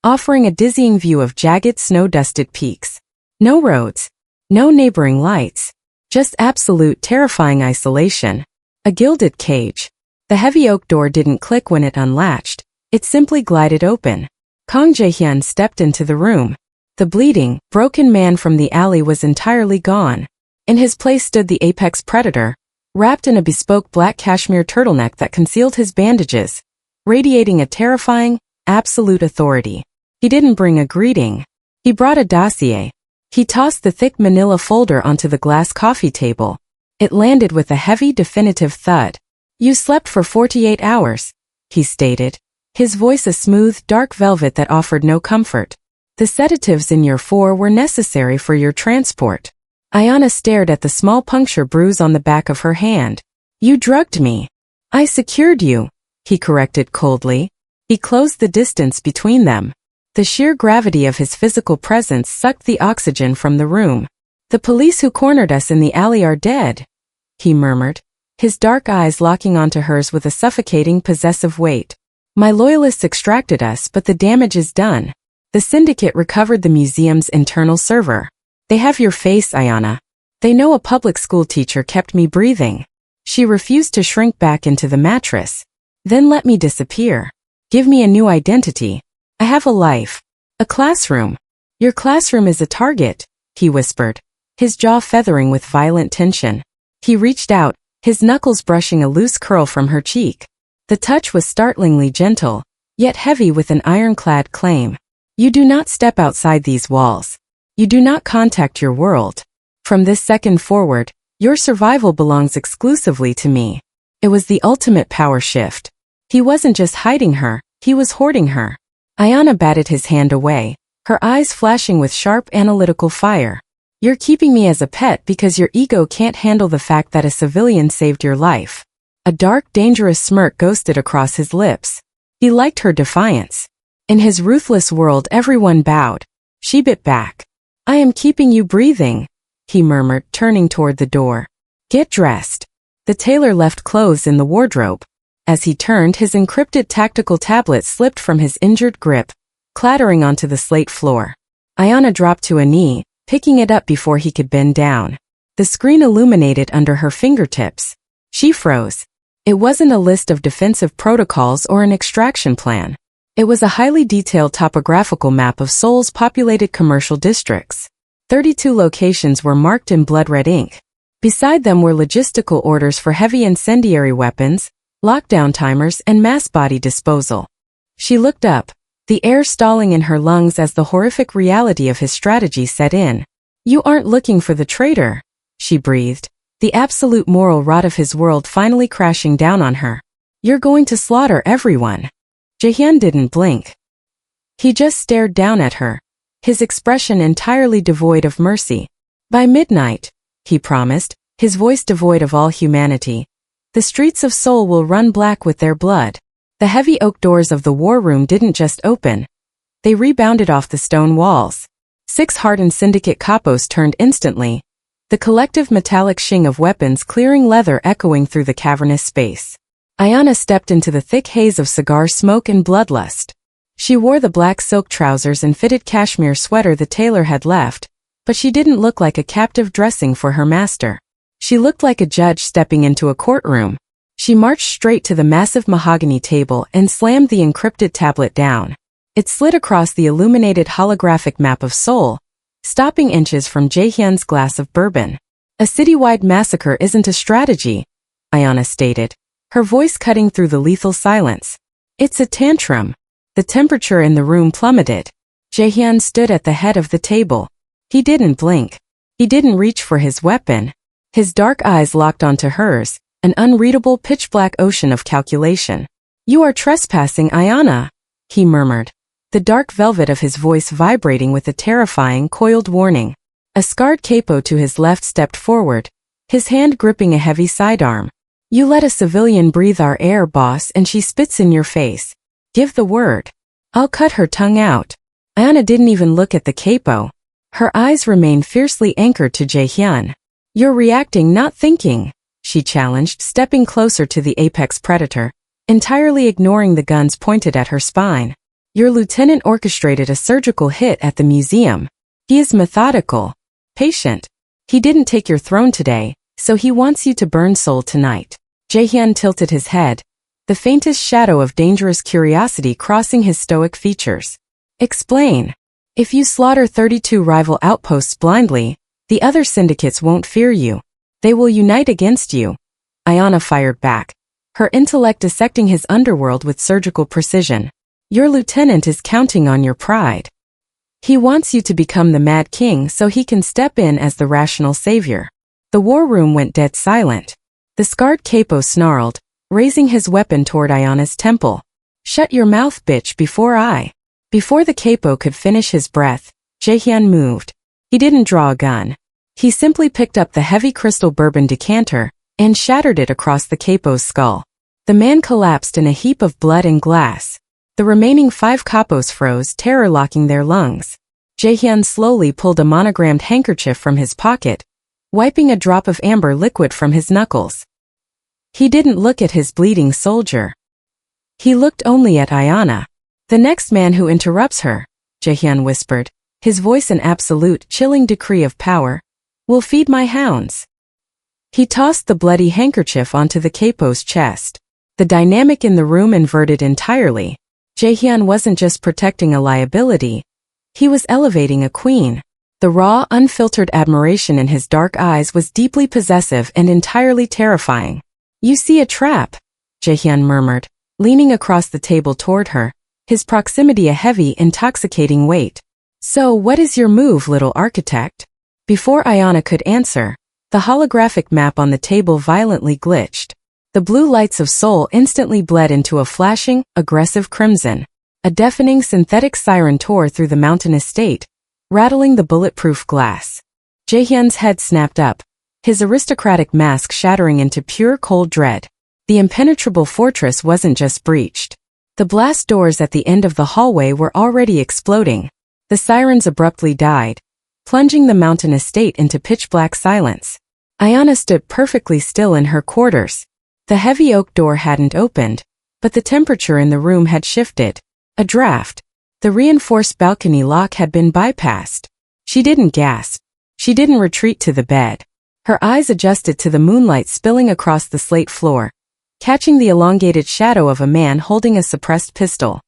A: offering a dizzying view of jagged, snow-dusted peaks. No roads, no neighboring lights, just absolute terrifying isolation. A gilded cage. The heavy oak door didn't click when it unlatched, it simply glided open. Kang Jae-Hyun stepped into the room. The bleeding, broken man from the alley was entirely gone. In his place stood the apex predator, wrapped in a bespoke black cashmere turtleneck that concealed his bandages, radiating a terrifying, absolute authority. He didn't bring a greeting. He brought a dossier. He tossed the thick manila folder onto the glass coffee table. It landed with a heavy, definitive thud. "You slept for 48 hours, he stated, his voice a smooth, dark velvet that offered no comfort. "The sedatives in your 4 were necessary for your transport." Ayanna stared at the small puncture bruise on the back of her hand. "You drugged me." "I secured you," he corrected coldly. He closed the distance between them. The sheer gravity of his physical presence sucked the oxygen from the room. "The police who cornered us in the alley are dead," he murmured, his dark eyes locking onto hers with a suffocating, possessive weight. "My loyalists extracted us, but the damage is done. The syndicate recovered the museum's internal server. They have your face, Ayanna. They know a public school teacher kept me breathing." She refused to shrink back into the mattress. "Then let me disappear. Give me a new identity. I have a life. A classroom." "Your classroom is a target," he whispered, his jaw feathering with violent tension. He reached out, his knuckles brushing a loose curl from her cheek. The touch was startlingly gentle, yet heavy with an ironclad claim. "You do not step outside these walls. You do not contact your world. From this second forward, your survival belongs exclusively to me." It was the ultimate power shift. He wasn't just hiding her, he was hoarding her. Ayanna batted his hand away, her eyes flashing with sharp analytical fire. "You're keeping me as a pet because your ego can't handle the fact that a civilian saved your life." A dark, dangerous smirk ghosted across his lips. He liked her defiance. In his ruthless world, everyone bowed. She bit back. "I am keeping you breathing," he murmured, turning toward the door. "Get dressed." The tailor left clothes in the wardrobe. As he turned, his encrypted tactical tablet slipped from his injured grip, clattering onto the slate floor. Ayanna dropped to a knee, picking it up before he could bend down. The screen illuminated under her fingertips. She froze. It wasn't a list of defensive protocols or an extraction plan. It was a highly detailed topographical map of Seoul's populated commercial districts. 32 locations were marked in blood-red ink. Beside them were logistical orders for heavy incendiary weapons, lockdown timers, and mass body disposal. She looked up, the air stalling in her lungs as the horrific reality of his strategy set in. "You aren't looking for the traitor," she breathed, the absolute moral rot of his world finally crashing down on her. "You're going to slaughter everyone." Jae-Hyun didn't blink. He just stared down at her, his expression entirely devoid of mercy. "By midnight," he promised, his voice devoid of all humanity, "the streets of Seoul will run black with their blood." The heavy oak doors of the war room didn't just open. They rebounded off the stone walls. 6 hardened syndicate capos turned instantly, the collective metallic shing of weapons clearing leather echoing through the cavernous space. Ayanna stepped into the thick haze of cigar smoke and bloodlust. She wore the black silk trousers and fitted cashmere sweater the tailor had left, but she didn't look like a captive dressing for her master. She looked like a judge stepping into a courtroom. She marched straight to the massive mahogany table and slammed the encrypted tablet down. It slid across the illuminated holographic map of Seoul, stopping inches from Jae-Hyun's glass of bourbon. "A citywide massacre isn't a strategy," Ayanna stated, her voice cutting through the lethal silence. "It's a tantrum." The temperature in the room plummeted. Jae-Hyun stood at the head of the table. He didn't blink. He didn't reach for his weapon. His dark eyes locked onto hers, an unreadable pitch-black ocean of calculation. "You are trespassing, Ayanna," he murmured, the dark velvet of his voice vibrating with a terrifying, coiled warning. A scarred capo to his left stepped forward, his hand gripping a heavy sidearm. "You let a civilian breathe our air, boss, and she spits in your face. Give the word. I'll cut her tongue out." Ayanna didn't even look at the capo. Her eyes remained fiercely anchored to Jae-Hyun. "You're reacting, not thinking," she challenged, stepping closer to the apex predator, entirely ignoring the guns pointed at her spine. "Your lieutenant orchestrated a surgical hit at the museum. He is methodical, patient. He didn't take your throne today, so he wants you to burn Seoul tonight." Jae-Hyun tilted his head, the faintest shadow of dangerous curiosity crossing his stoic features. "Explain. If you slaughter 32 rival outposts blindly, the other syndicates won't fear you. They will unite against you. Ayanna fired back, her intellect dissecting his underworld with surgical precision. Your lieutenant is counting on your pride. He wants you to become the Mad King so he can step in as the rational savior. The war room went dead silent. The scarred capo snarled, raising his weapon toward Ayanna's temple. Shut your mouth, bitch, Before the capo could finish his breath, Jae-Hyun moved. He didn't draw a gun. He simply picked up the heavy crystal bourbon decanter and shattered it across the capo's skull. The man collapsed in a heap of blood and glass. The remaining 5 capos froze, terror-locking their lungs. Jae-Hyun slowly pulled a monogrammed handkerchief from his pocket, wiping a drop of amber liquid from his knuckles. He didn't look at his bleeding soldier. He looked only at Ayanna. The next man who interrupts her, Jae-Hyun whispered, his voice an absolute, chilling decree of power, will feed my hounds. He tossed the bloody handkerchief onto the capo's chest. The dynamic in the room inverted entirely. Jae-Hyun wasn't just protecting a liability. He was elevating a queen. The raw, unfiltered admiration in his dark eyes was deeply possessive and entirely terrifying. You see a trap, Jae-Hyun murmured, leaning across the table toward her, his proximity a heavy, intoxicating weight. So what is your move, little architect? Before Ayanna could answer, the holographic map on the table violently glitched. The blue lights of Seoul instantly bled into a flashing, aggressive crimson. A deafening synthetic siren tore through the mountain estate, rattling the bulletproof glass. Jae-Hyun's head snapped up, his aristocratic mask shattering into pure cold dread. The impenetrable fortress wasn't just breached. The blast doors at the end of the hallway were already exploding. The sirens abruptly died, plunging the mountain estate into pitch-black silence. Ayanna stood perfectly still in her quarters. The heavy oak door hadn't opened, but the temperature in the room had shifted. A draft. The reinforced balcony lock had been bypassed. She didn't gasp. She didn't retreat to the bed. Her eyes adjusted to the moonlight spilling across the slate floor, catching the elongated shadow of a man holding a suppressed pistol.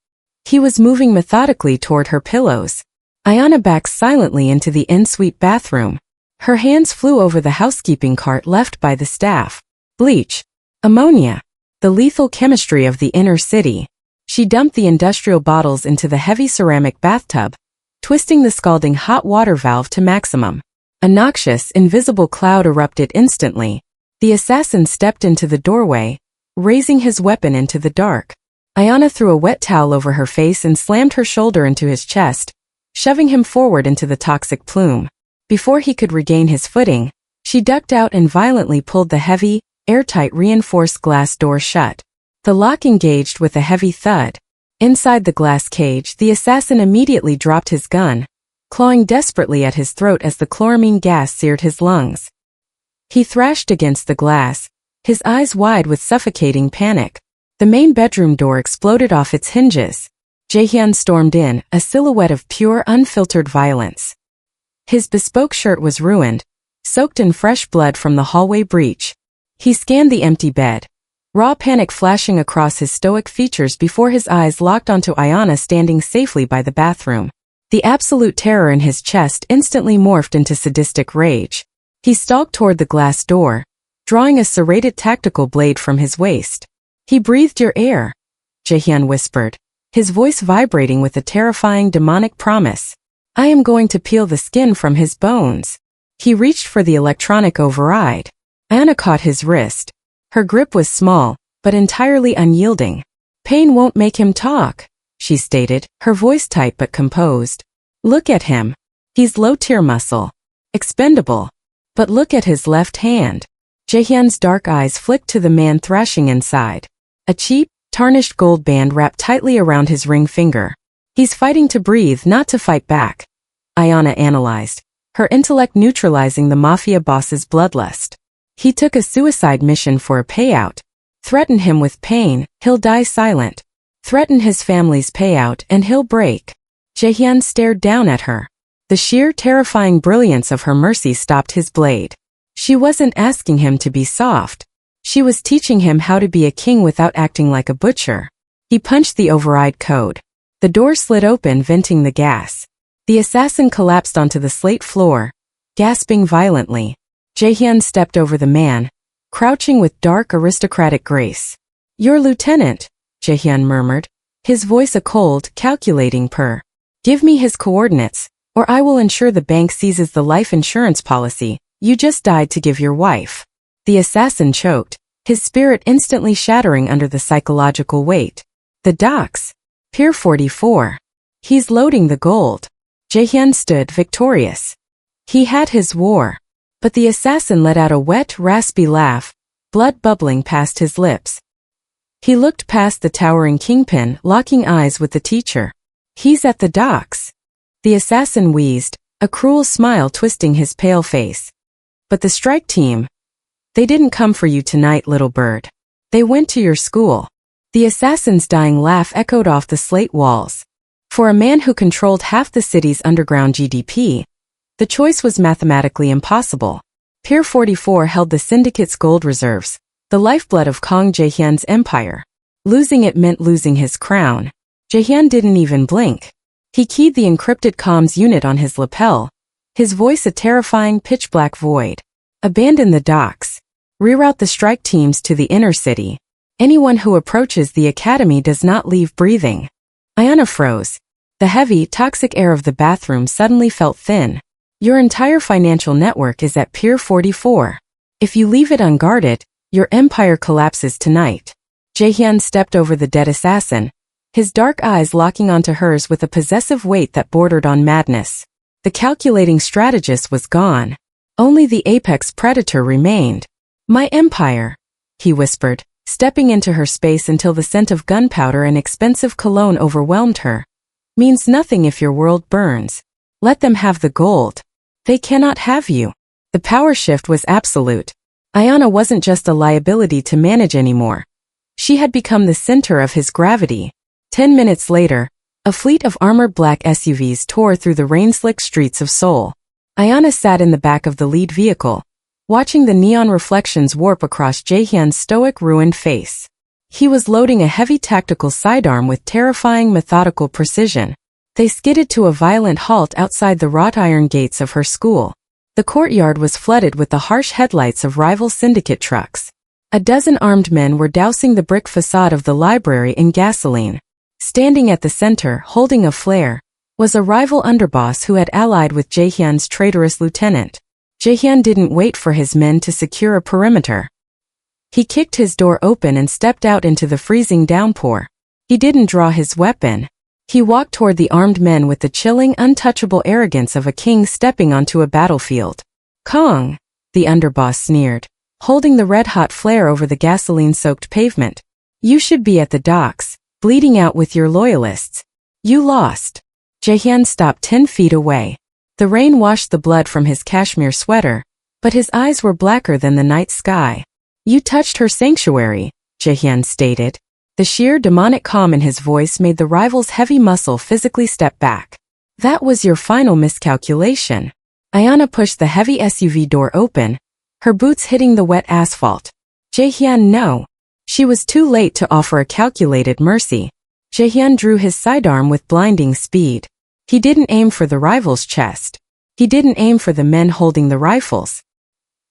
A: He was moving methodically toward her pillows. Ayanna backed silently into the en-suite bathroom. Her hands flew over the housekeeping cart left by the staff. Bleach. Ammonia. The lethal chemistry of the inner city. She dumped the industrial bottles into the heavy ceramic bathtub, twisting the scalding hot water valve to maximum. A noxious, invisible cloud erupted instantly. The assassin stepped into the doorway, raising his weapon into the dark. Ayanna threw a wet towel over her face and slammed her shoulder into his chest, shoving him forward into the toxic plume. Before he could regain his footing, she ducked out and violently pulled the heavy, airtight reinforced glass door shut. The lock engaged with a heavy thud. Inside the glass cage, the assassin immediately dropped his gun, clawing desperately at his throat as the chloramine gas seared his lungs. He thrashed against the glass, his eyes wide with suffocating panic. The main bedroom door exploded off its hinges. Jae-Hyun stormed in, a silhouette of pure, unfiltered violence. His bespoke shirt was ruined, soaked in fresh blood from the hallway breach. He scanned the empty bed, raw panic flashing across his stoic features before his eyes locked onto Ayanna standing safely by the bathroom. The absolute terror in his chest instantly morphed into sadistic rage. He stalked toward the glass door, drawing a serrated tactical blade from his waist. He breathed your air, Jae-Hyun whispered, his voice vibrating with a terrifying demonic promise. I am going to peel the skin from his bones. He reached for the electronic override. Ayanna caught his wrist. Her grip was small, but entirely unyielding. Pain won't make him talk, she stated, her voice tight but composed. Look at him. He's low-tier muscle. Expendable. But look at his left hand. Jae-Hyun's dark eyes flicked to the man thrashing inside. A cheap, tarnished gold band wrapped tightly around his ring finger. He's fighting to breathe, not to fight back, Ayanna analyzed, her intellect neutralizing the Mafia boss's bloodlust. He took a suicide mission for a payout. Threaten him with pain, he'll die silent. Threaten his family's payout and he'll break. Jae-Hyun stared down at her. The sheer terrifying brilliance of her mercy stopped his blade. She wasn't asking him to be soft. She was teaching him how to be a king without acting like a butcher. He punched the override code. The door slid open, venting the gas. The assassin collapsed onto the slate floor, gasping violently. Jae-Hyun stepped over the man, crouching with dark aristocratic grace. "Your lieutenant," Jae-Hyun murmured, his voice a cold, calculating purr. "Give me his coordinates, or I will ensure the bank seizes the life insurance policy you just died to give your wife." The assassin choked, his spirit instantly shattering under the psychological weight. The docks. Pier 44. He's loading the gold. Jae-Hyun stood victorious. He had his war. But the assassin let out a wet, raspy laugh, blood bubbling past his lips. He looked past the towering kingpin, locking eyes with the teacher. "He's at the docks." The assassin wheezed, a cruel smile twisting his pale face. "But the strike team, they didn't come for you tonight, little bird. They went to your school." The assassin's dying laugh echoed off the slate walls. For a man who controlled half the city's underground GDP, the choice was mathematically impossible. Pier 44 held the syndicate's gold reserves, the lifeblood of Kang Jae-Hyun's empire. Losing it meant losing his crown. Jae-Hyun didn't even blink. He keyed the encrypted comms unit on his lapel, his voice a terrifying pitch-black void. "Abandon the docks. Reroute the strike teams to the inner city. Anyone who approaches the academy does not leave breathing." Ayanna froze. The heavy, toxic air of the bathroom suddenly felt thin. "Your entire financial network is at Pier 44. If you leave it unguarded, your empire collapses tonight." Jae-Hyun stepped over the dead assassin, his dark eyes locking onto hers with a possessive weight that bordered on madness. The calculating strategist was gone. Only the apex predator remained. "My empire," he whispered, stepping into her space until the scent of gunpowder and expensive cologne overwhelmed her, "means nothing if your world burns. Let them have the gold. They cannot have you." The power shift was absolute. Ayanna wasn't just a liability to manage anymore. She had become the center of his gravity. 10 minutes later, a fleet of armored black SUVs tore through the rain-slicked streets of Seoul. Ayanna sat in the back of the lead vehicle, watching the neon reflections warp across Jae-Hyun's stoic, ruined face. He was loading a heavy tactical sidearm with terrifying methodical precision. They skidded to a violent halt outside the wrought iron gates of her school. The courtyard was flooded with the harsh headlights of rival syndicate trucks. A dozen armed men were dousing the brick facade of the library in gasoline. Standing at the center, holding a flare, was a rival underboss who had allied with Jae-Hyun's traitorous lieutenant. Jae-Hyun didn't wait for his men to secure a perimeter. He kicked his door open and stepped out into the freezing downpour. He didn't draw his weapon. He walked toward the armed men with the chilling, untouchable arrogance of a king stepping onto a battlefield. "Kong," the underboss sneered, holding the red-hot flare over the gasoline-soaked pavement. "You should be at the docks, bleeding out with your loyalists. You lost." Jae-Hyun stopped 10 feet away. The rain washed the blood from his cashmere sweater, but his eyes were blacker than the night sky. "You touched her sanctuary," Jae-Hyun stated. The sheer demonic calm in his voice made the rival's heavy muscle physically step back. "That was your final miscalculation." Ayanna pushed the heavy SUV door open, her boots hitting the wet asphalt. "Jae-Hyun, no." She was too late to offer a calculated mercy. Jae-Hyun drew his sidearm with blinding speed. He didn't aim for the rival's chest. He didn't aim for the men holding the rifles.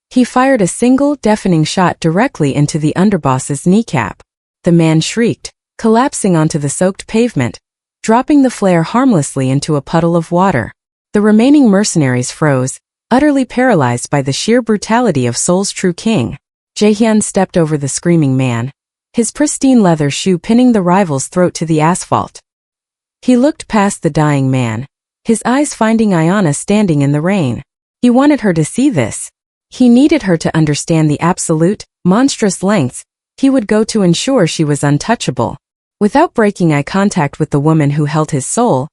A: He fired a single, deafening shot directly into the underboss's kneecap. The man shrieked, collapsing onto the soaked pavement, dropping the flare harmlessly into a puddle of water. The remaining mercenaries froze, utterly paralyzed by the sheer brutality of Seoul's true king. Jae-Hyun stepped over the screaming man, his pristine leather shoe pinning the rival's throat to the asphalt. He looked past the dying man, his eyes finding Ayanna standing in the rain. He wanted her to see this. He needed her to understand the absolute, monstrous lengths he would go to ensure she was untouchable. Without breaking eye contact with the woman who held his soul,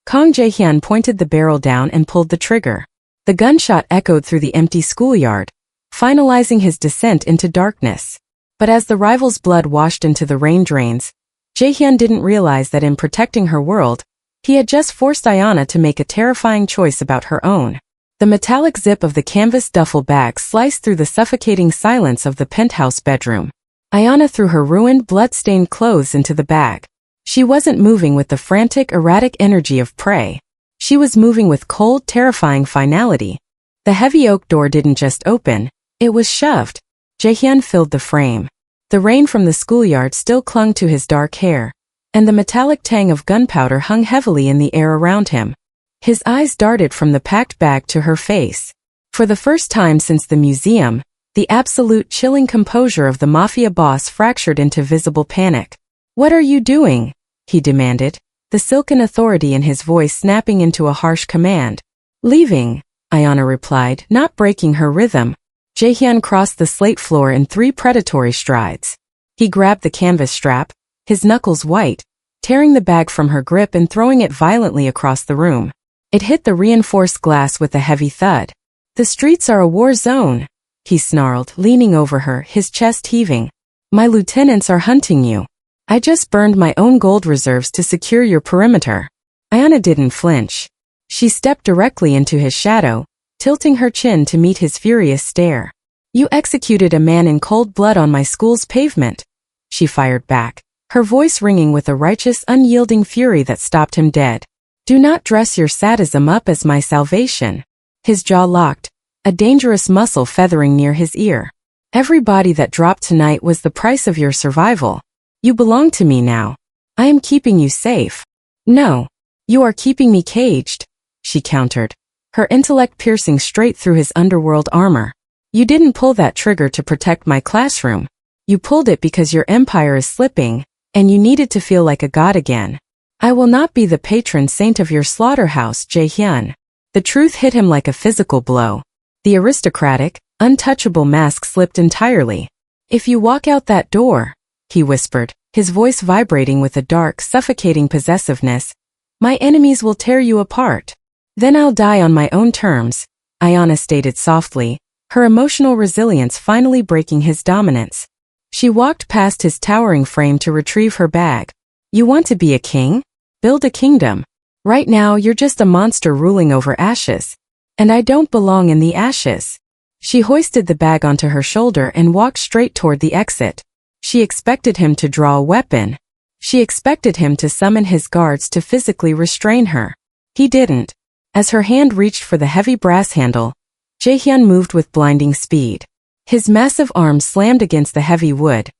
A: Kang Jae-Hyun pointed the barrel down and pulled the trigger. The gunshot echoed through the empty schoolyard, finalizing his descent into darkness. But as the rival's blood washed into the rain drains, Jae-Hyun didn't realize that in protecting her world, he had just forced Ayanna to make a terrifying choice about her own. The metallic zip of the canvas duffel bag sliced through the suffocating silence of the penthouse bedroom. Ayanna threw her ruined, blood-stained clothes into the bag. She wasn't moving with the frantic, erratic energy of prey. She was moving with cold, terrifying finality. The heavy oak door didn't just open, it was shoved. Jae-Hyun filled the frame. The rain from the schoolyard still clung to his dark hair, and the metallic tang of gunpowder hung heavily in the air around him. His eyes darted from the packed bag to her face. For the first time since the museum, the absolute chilling composure of the Mafia boss fractured into visible panic. "What are you doing?" he demanded, the silken authority in his voice snapping into a harsh command. "Leaving," Ayanna replied, not breaking her rhythm. Jae-Hyun crossed the slate floor in 3 predatory strides. He grabbed the canvas strap, his knuckles white, tearing the bag from her grip and throwing it violently across the room. It hit the reinforced glass with a heavy thud. "The streets are a war zone," he snarled, leaning over her, his chest heaving. "My lieutenants are hunting you. I just burned my own gold reserves to secure your perimeter." Ayanna didn't flinch. She stepped directly into his shadow, tilting her chin to meet his furious stare. "You executed a man in cold blood on my school's pavement," she fired back, her voice ringing with a righteous, unyielding fury that stopped him dead. "Do not dress your sadism up as my salvation." His jaw locked, a dangerous muscle feathering near his ear. "Every body that dropped tonight was the price of your survival. You belong to me now. I am keeping you safe." "No. You are keeping me caged," she countered, her intellect piercing straight through his underworld armor. "You didn't pull that trigger to protect my classroom. You pulled it because your empire is slipping, and you needed to feel like a god again. I will not be the patron saint of your slaughterhouse, Jae-Hyun." The truth hit him like a physical blow. The aristocratic, untouchable mask slipped entirely. "If you walk out that door," he whispered, his voice vibrating with a dark, suffocating possessiveness, "my enemies will tear you apart. Then I'll die on my own terms," Ayanna stated softly, her emotional resilience finally breaking his dominance. She walked past his towering frame to retrieve her bag. "You want to be a king? Build a kingdom. Right now you're just a monster ruling over ashes. And I don't belong in the ashes." She hoisted the bag onto her shoulder and walked straight toward the exit. She expected him to draw a weapon. She expected him to summon his guards to physically restrain her. He didn't. As her hand reached for the heavy brass handle, Jae-Hyun moved with blinding speed. His massive arms slammed against the heavy wood,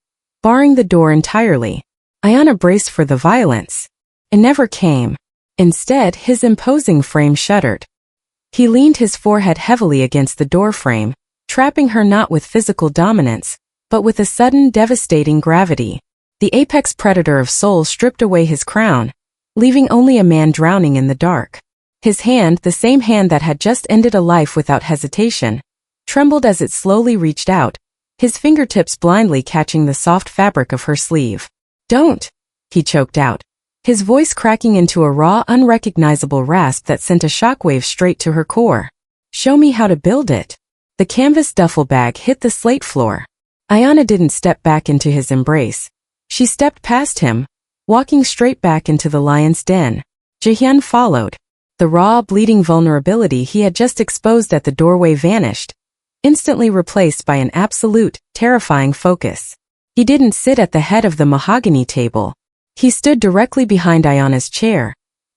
A: barring the door entirely. Ayanna braced for the violence. It never came. Instead, his imposing frame shuddered. He leaned his forehead heavily against the doorframe, trapping her not with physical dominance, but with a sudden, devastating gravity. The apex predator of Seoul stripped away his crown, leaving only a man drowning in the dark. His hand, the same hand that had just ended a life without hesitation, trembled as it slowly reached out, his fingertips blindly catching the soft fabric of her sleeve. "Don't," he choked out, his voice cracking into a raw, unrecognizable rasp that sent a shockwave straight to her core. "Show me how to build it." The canvas duffel bag hit the slate floor. Ayanna didn't step back into his embrace. She stepped past him, walking straight back into the lion's den. Jae-Hyun followed. The raw, bleeding vulnerability he had just exposed at the doorway vanished, instantly replaced by an absolute, terrifying focus. He didn't sit at the head of the mahogany table. He stood directly behind Ayanna's chair,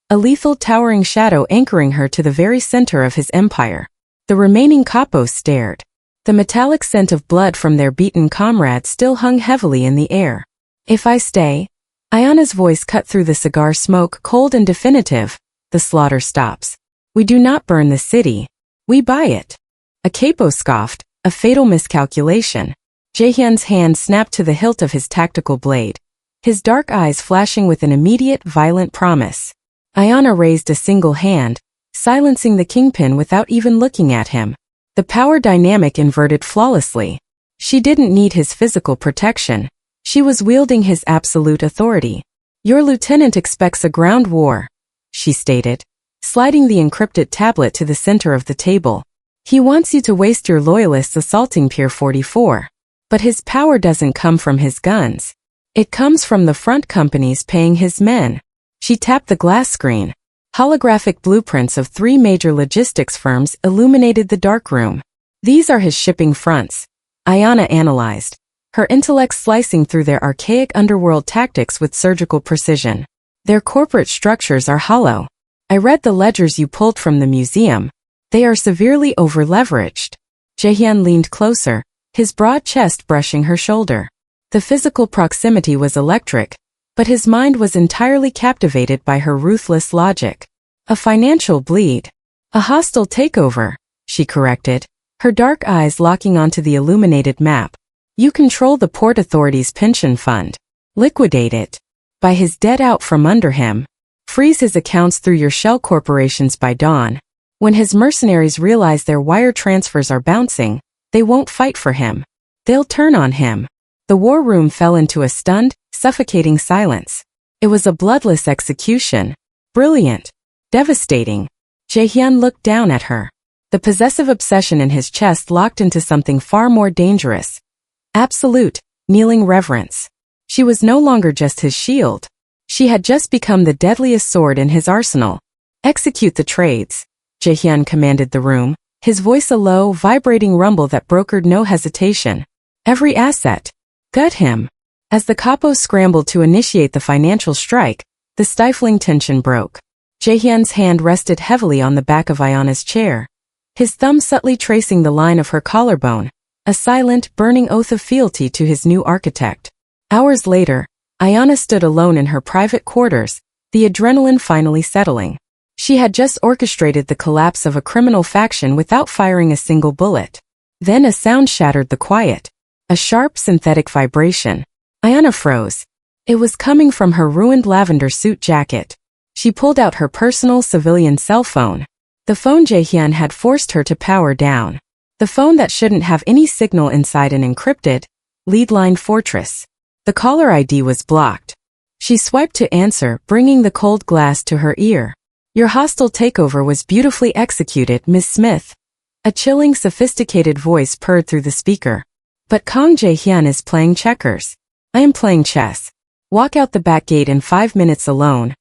A: a lethal towering shadow anchoring her to the very center of his empire. The remaining capos stared. The metallic scent of blood from their beaten comrade still hung heavily in the air. "If I stay," Ayanna's voice cut through the cigar smoke, cold and definitive, "the slaughter stops. We do not burn the city. We buy it." A capo scoffed, a fatal miscalculation. Jae-Hyun's hand snapped to the hilt of his tactical blade, his dark eyes flashing with an immediate, violent promise. Ayanna raised a single hand, silencing the kingpin without even looking at him. The power dynamic inverted flawlessly. She didn't need his physical protection. She was wielding his absolute authority. "Your lieutenant expects a ground war," she stated, sliding the encrypted tablet to the center of the table. "He wants you to waste your loyalists assaulting Pier 44. But his power doesn't come from his guns. It comes from the front companies paying his men." She tapped the glass screen. Holographic blueprints of 3 major logistics firms illuminated the darkroom. "These are his shipping fronts," Ayanna analyzed, her intellect slicing through their archaic underworld tactics with surgical precision. "Their corporate structures are hollow. I read the ledgers you pulled from the museum. They are severely over-leveraged." Jae-Hyun leaned closer, his broad chest brushing her shoulder. The physical proximity was electric, but his mind was entirely captivated by her ruthless logic. A financial bleed. A hostile takeover, she corrected, her dark eyes locking onto the illuminated map. You control the Port Authority's pension fund. Liquidate it. Buy his debt out from under him. Freeze his accounts through your shell corporations by dawn. When his mercenaries realize their wire transfers are bouncing, they won't fight for him. They'll turn on him. The war room fell into a stunned, suffocating silence. It was a bloodless execution. Brilliant. Devastating. Jae-Hyun looked down at her. The possessive obsession in his chest locked into something far more dangerous. Absolute, kneeling reverence. She was no longer just his shield. She had just become the deadliest sword in his arsenal. Execute the trades, Jae-Hyun commanded the room, his voice a low, vibrating rumble that brokered no hesitation. Every asset. Gut him. As the capos scrambled to initiate the financial strike, the stifling tension broke. Jae-Hyun's hand rested heavily on the back of Ayanna's chair, his thumb subtly tracing the line of her collarbone, a silent, burning oath of fealty to his new architect. Hours later, Ayanna stood alone in her private quarters, the adrenaline finally settling. She had just orchestrated the collapse of a criminal faction without firing a single bullet. Then a sound shattered the quiet. A sharp, synthetic vibration. Ayanna froze. It was coming from her ruined lavender suit jacket. She pulled out her personal civilian cell phone. The phone Jae-Hyun had forced her to power down. The phone that shouldn't have any signal inside an encrypted, lead-line fortress. The caller ID was blocked. She swiped to answer, bringing the cold glass to her ear. Your hostile takeover was beautifully executed, Miss Smith. A chilling, sophisticated voice purred through the speaker. But Kang Jae-Hyun is playing checkers. I am playing chess. Walk out the back gate in 5 minutes alone,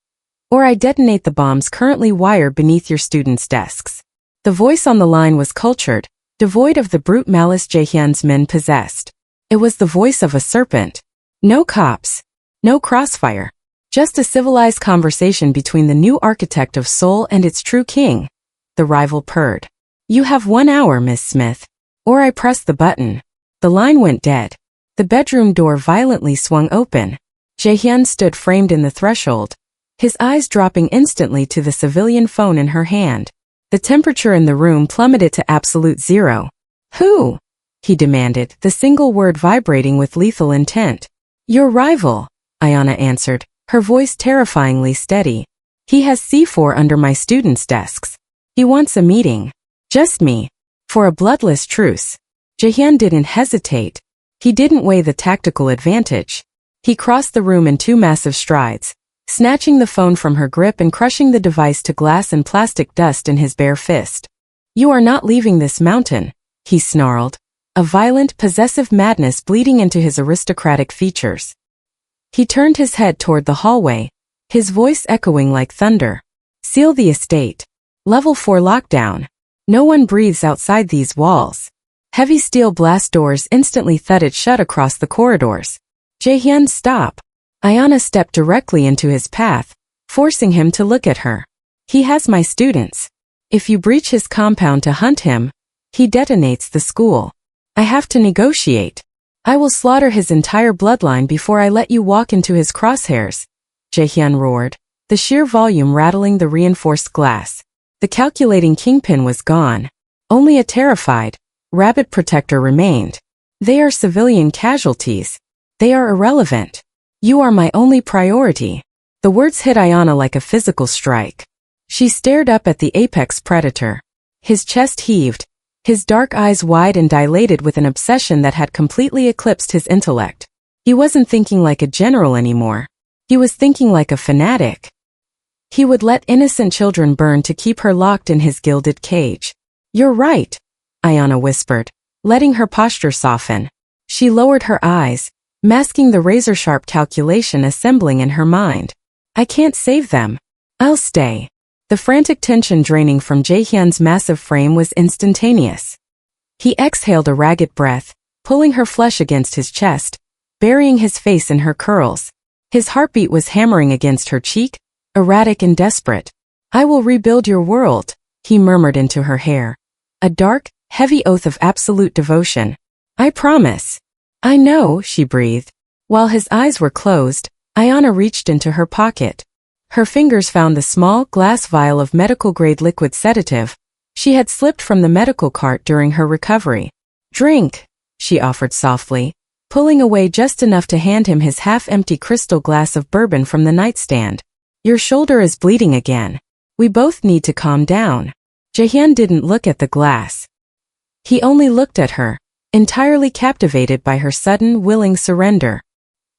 A: or I detonate the bombs currently wired beneath your students' desks. The voice on the line was cultured, devoid of the brute malice Jae-Hyun's men possessed. It was the voice of a serpent. No cops. No crossfire. Just a civilized conversation between the new architect of Seoul and its true king. The rival purred. You have 1 hour, Miss Smith. Or I press the button. The line went dead. The bedroom door violently swung open. Jae-Hyun stood framed in the threshold, his eyes dropping instantly to the civilian phone in her hand. The temperature in the room plummeted to absolute zero. Who? He demanded, the single word vibrating with lethal intent. Your rival, Ayanna answered, her voice terrifyingly steady. He has C4 under my students' desks. He wants a meeting. Just me. For a bloodless truce. Jae-Hyun didn't hesitate. He didn't weigh the tactical advantage. He crossed the room in 2 massive strides, snatching the phone from her grip and crushing the device to glass and plastic dust in his bare fist. You are not leaving this mountain, he snarled, a violent, possessive madness bleeding into his aristocratic features. He turned his head toward the hallway, his voice echoing like thunder. Seal the estate. Level 4 lockdown. No one breathes outside these walls. Heavy steel blast doors instantly thudded shut across the corridors. Jae-Hyun, stop. Ayanna stepped directly into his path, forcing him to look at her. He has my students. If you breach his compound to hunt him, he detonates the school. I have to negotiate. I will slaughter his entire bloodline before I let you walk into his crosshairs, Jae-Hyun roared, the sheer volume rattling the reinforced glass. The calculating kingpin was gone. Only a terrified, rabid protector remained. They are civilian casualties. They are irrelevant. You are my only priority. The words hit Ayanna like a physical strike. She stared up at the apex predator. His chest heaved, his dark eyes wide and dilated with an obsession that had completely eclipsed his intellect. He wasn't thinking like a general anymore. He was thinking like a fanatic. He would let innocent children burn to keep her locked in his gilded cage. You're right, Ayanna whispered, letting her posture soften. She lowered her eyes, masking the razor-sharp calculation assembling in her mind. I can't save them. I'll stay. The frantic tension draining from Jae-Hyun's massive frame was instantaneous. He exhaled a ragged breath, pulling her flesh against his chest, burying his face in her curls. His heartbeat was hammering against her cheek, erratic and desperate. I will rebuild your world, he murmured into her hair. A dark, heavy oath of absolute devotion. I promise. I know, she breathed. While his eyes were closed, Ayanna reached into her pocket. Her fingers found the small glass vial of medical-grade liquid sedative. She had slipped from the medical cart during her recovery. Drink, she offered softly, pulling away just enough to hand him his half-empty crystal glass of bourbon from the nightstand. Your shoulder is bleeding again. We both need to calm down. Jae-Hyun didn't look at the glass. He only looked at her, entirely captivated by her sudden, willing surrender.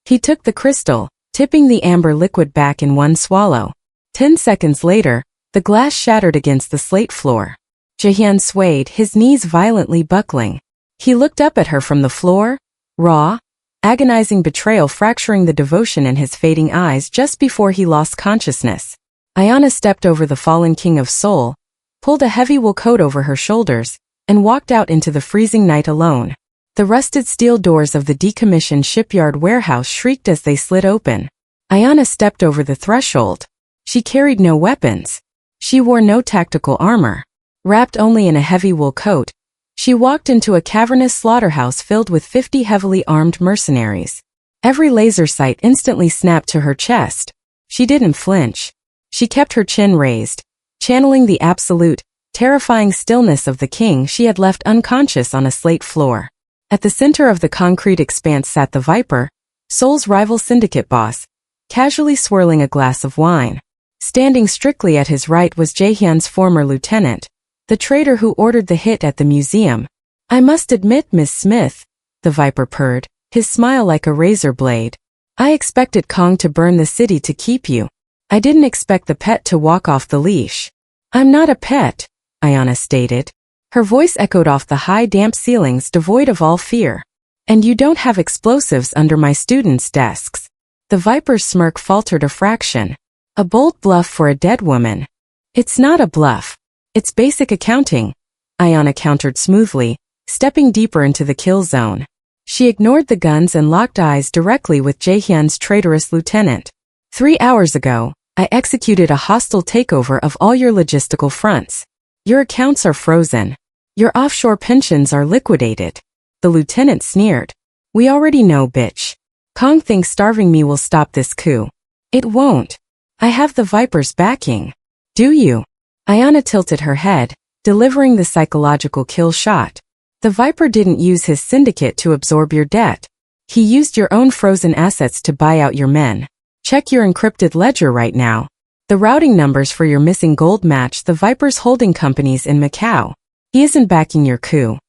A: He took the crystal, tipping the amber liquid back in one swallow. 10 seconds later, the glass shattered against the slate floor. Jae-Hyun swayed, his knees violently buckling. He looked up at her from the floor, raw, agonizing betrayal fracturing the devotion in his fading eyes just before he lost consciousness. Ayanna stepped over the fallen king of Seoul, pulled a heavy wool coat over her shoulders, and walked out into the freezing night alone. The rusted steel doors of the decommissioned shipyard warehouse shrieked as they slid open. Ayanna stepped over the threshold. She carried no weapons. She wore no tactical armor. Wrapped only in a heavy wool coat, she walked into a cavernous slaughterhouse filled with 50 heavily armed mercenaries. Every laser sight instantly snapped to her chest. She didn't flinch. She kept her chin raised, channeling the absolute, terrifying stillness of the king she had left unconscious on a slate floor. At the center of the concrete expanse sat the Viper, Seoul's rival syndicate boss, casually swirling a glass of wine. Standing strictly at his right was Jae-Hyun's former lieutenant, the traitor who ordered the hit at the museum. I must admit, Miss Smith, the Viper purred, his smile like a razor blade. I expected Kang to burn the city to keep you. I didn't expect the pet to walk off the leash. I'm not a pet, Ayanna stated. Her voice echoed off the high damp ceilings devoid of all fear. And you don't have explosives under my students' desks. The Viper's smirk faltered a fraction. A bold bluff for a dead woman. It's not a bluff. It's basic accounting, Ayanna countered smoothly, stepping deeper into the kill zone. She ignored the guns and locked eyes directly with Jae-Hyun's traitorous lieutenant. 3 hours ago, I executed a hostile takeover of all your logistical fronts. Your accounts are frozen. Your offshore pensions are liquidated. The lieutenant sneered. We already know, bitch. Kang thinks starving me will stop this coup. It won't. I have the Viper's backing. Do you? Ayanna tilted her head, delivering the psychological kill shot. The Viper didn't use his syndicate to absorb your debt. He used your own frozen assets to buy out your men. Check your encrypted ledger right now. The routing numbers for your missing gold match the Viper's holding companies in Macau. He isn't backing your coup.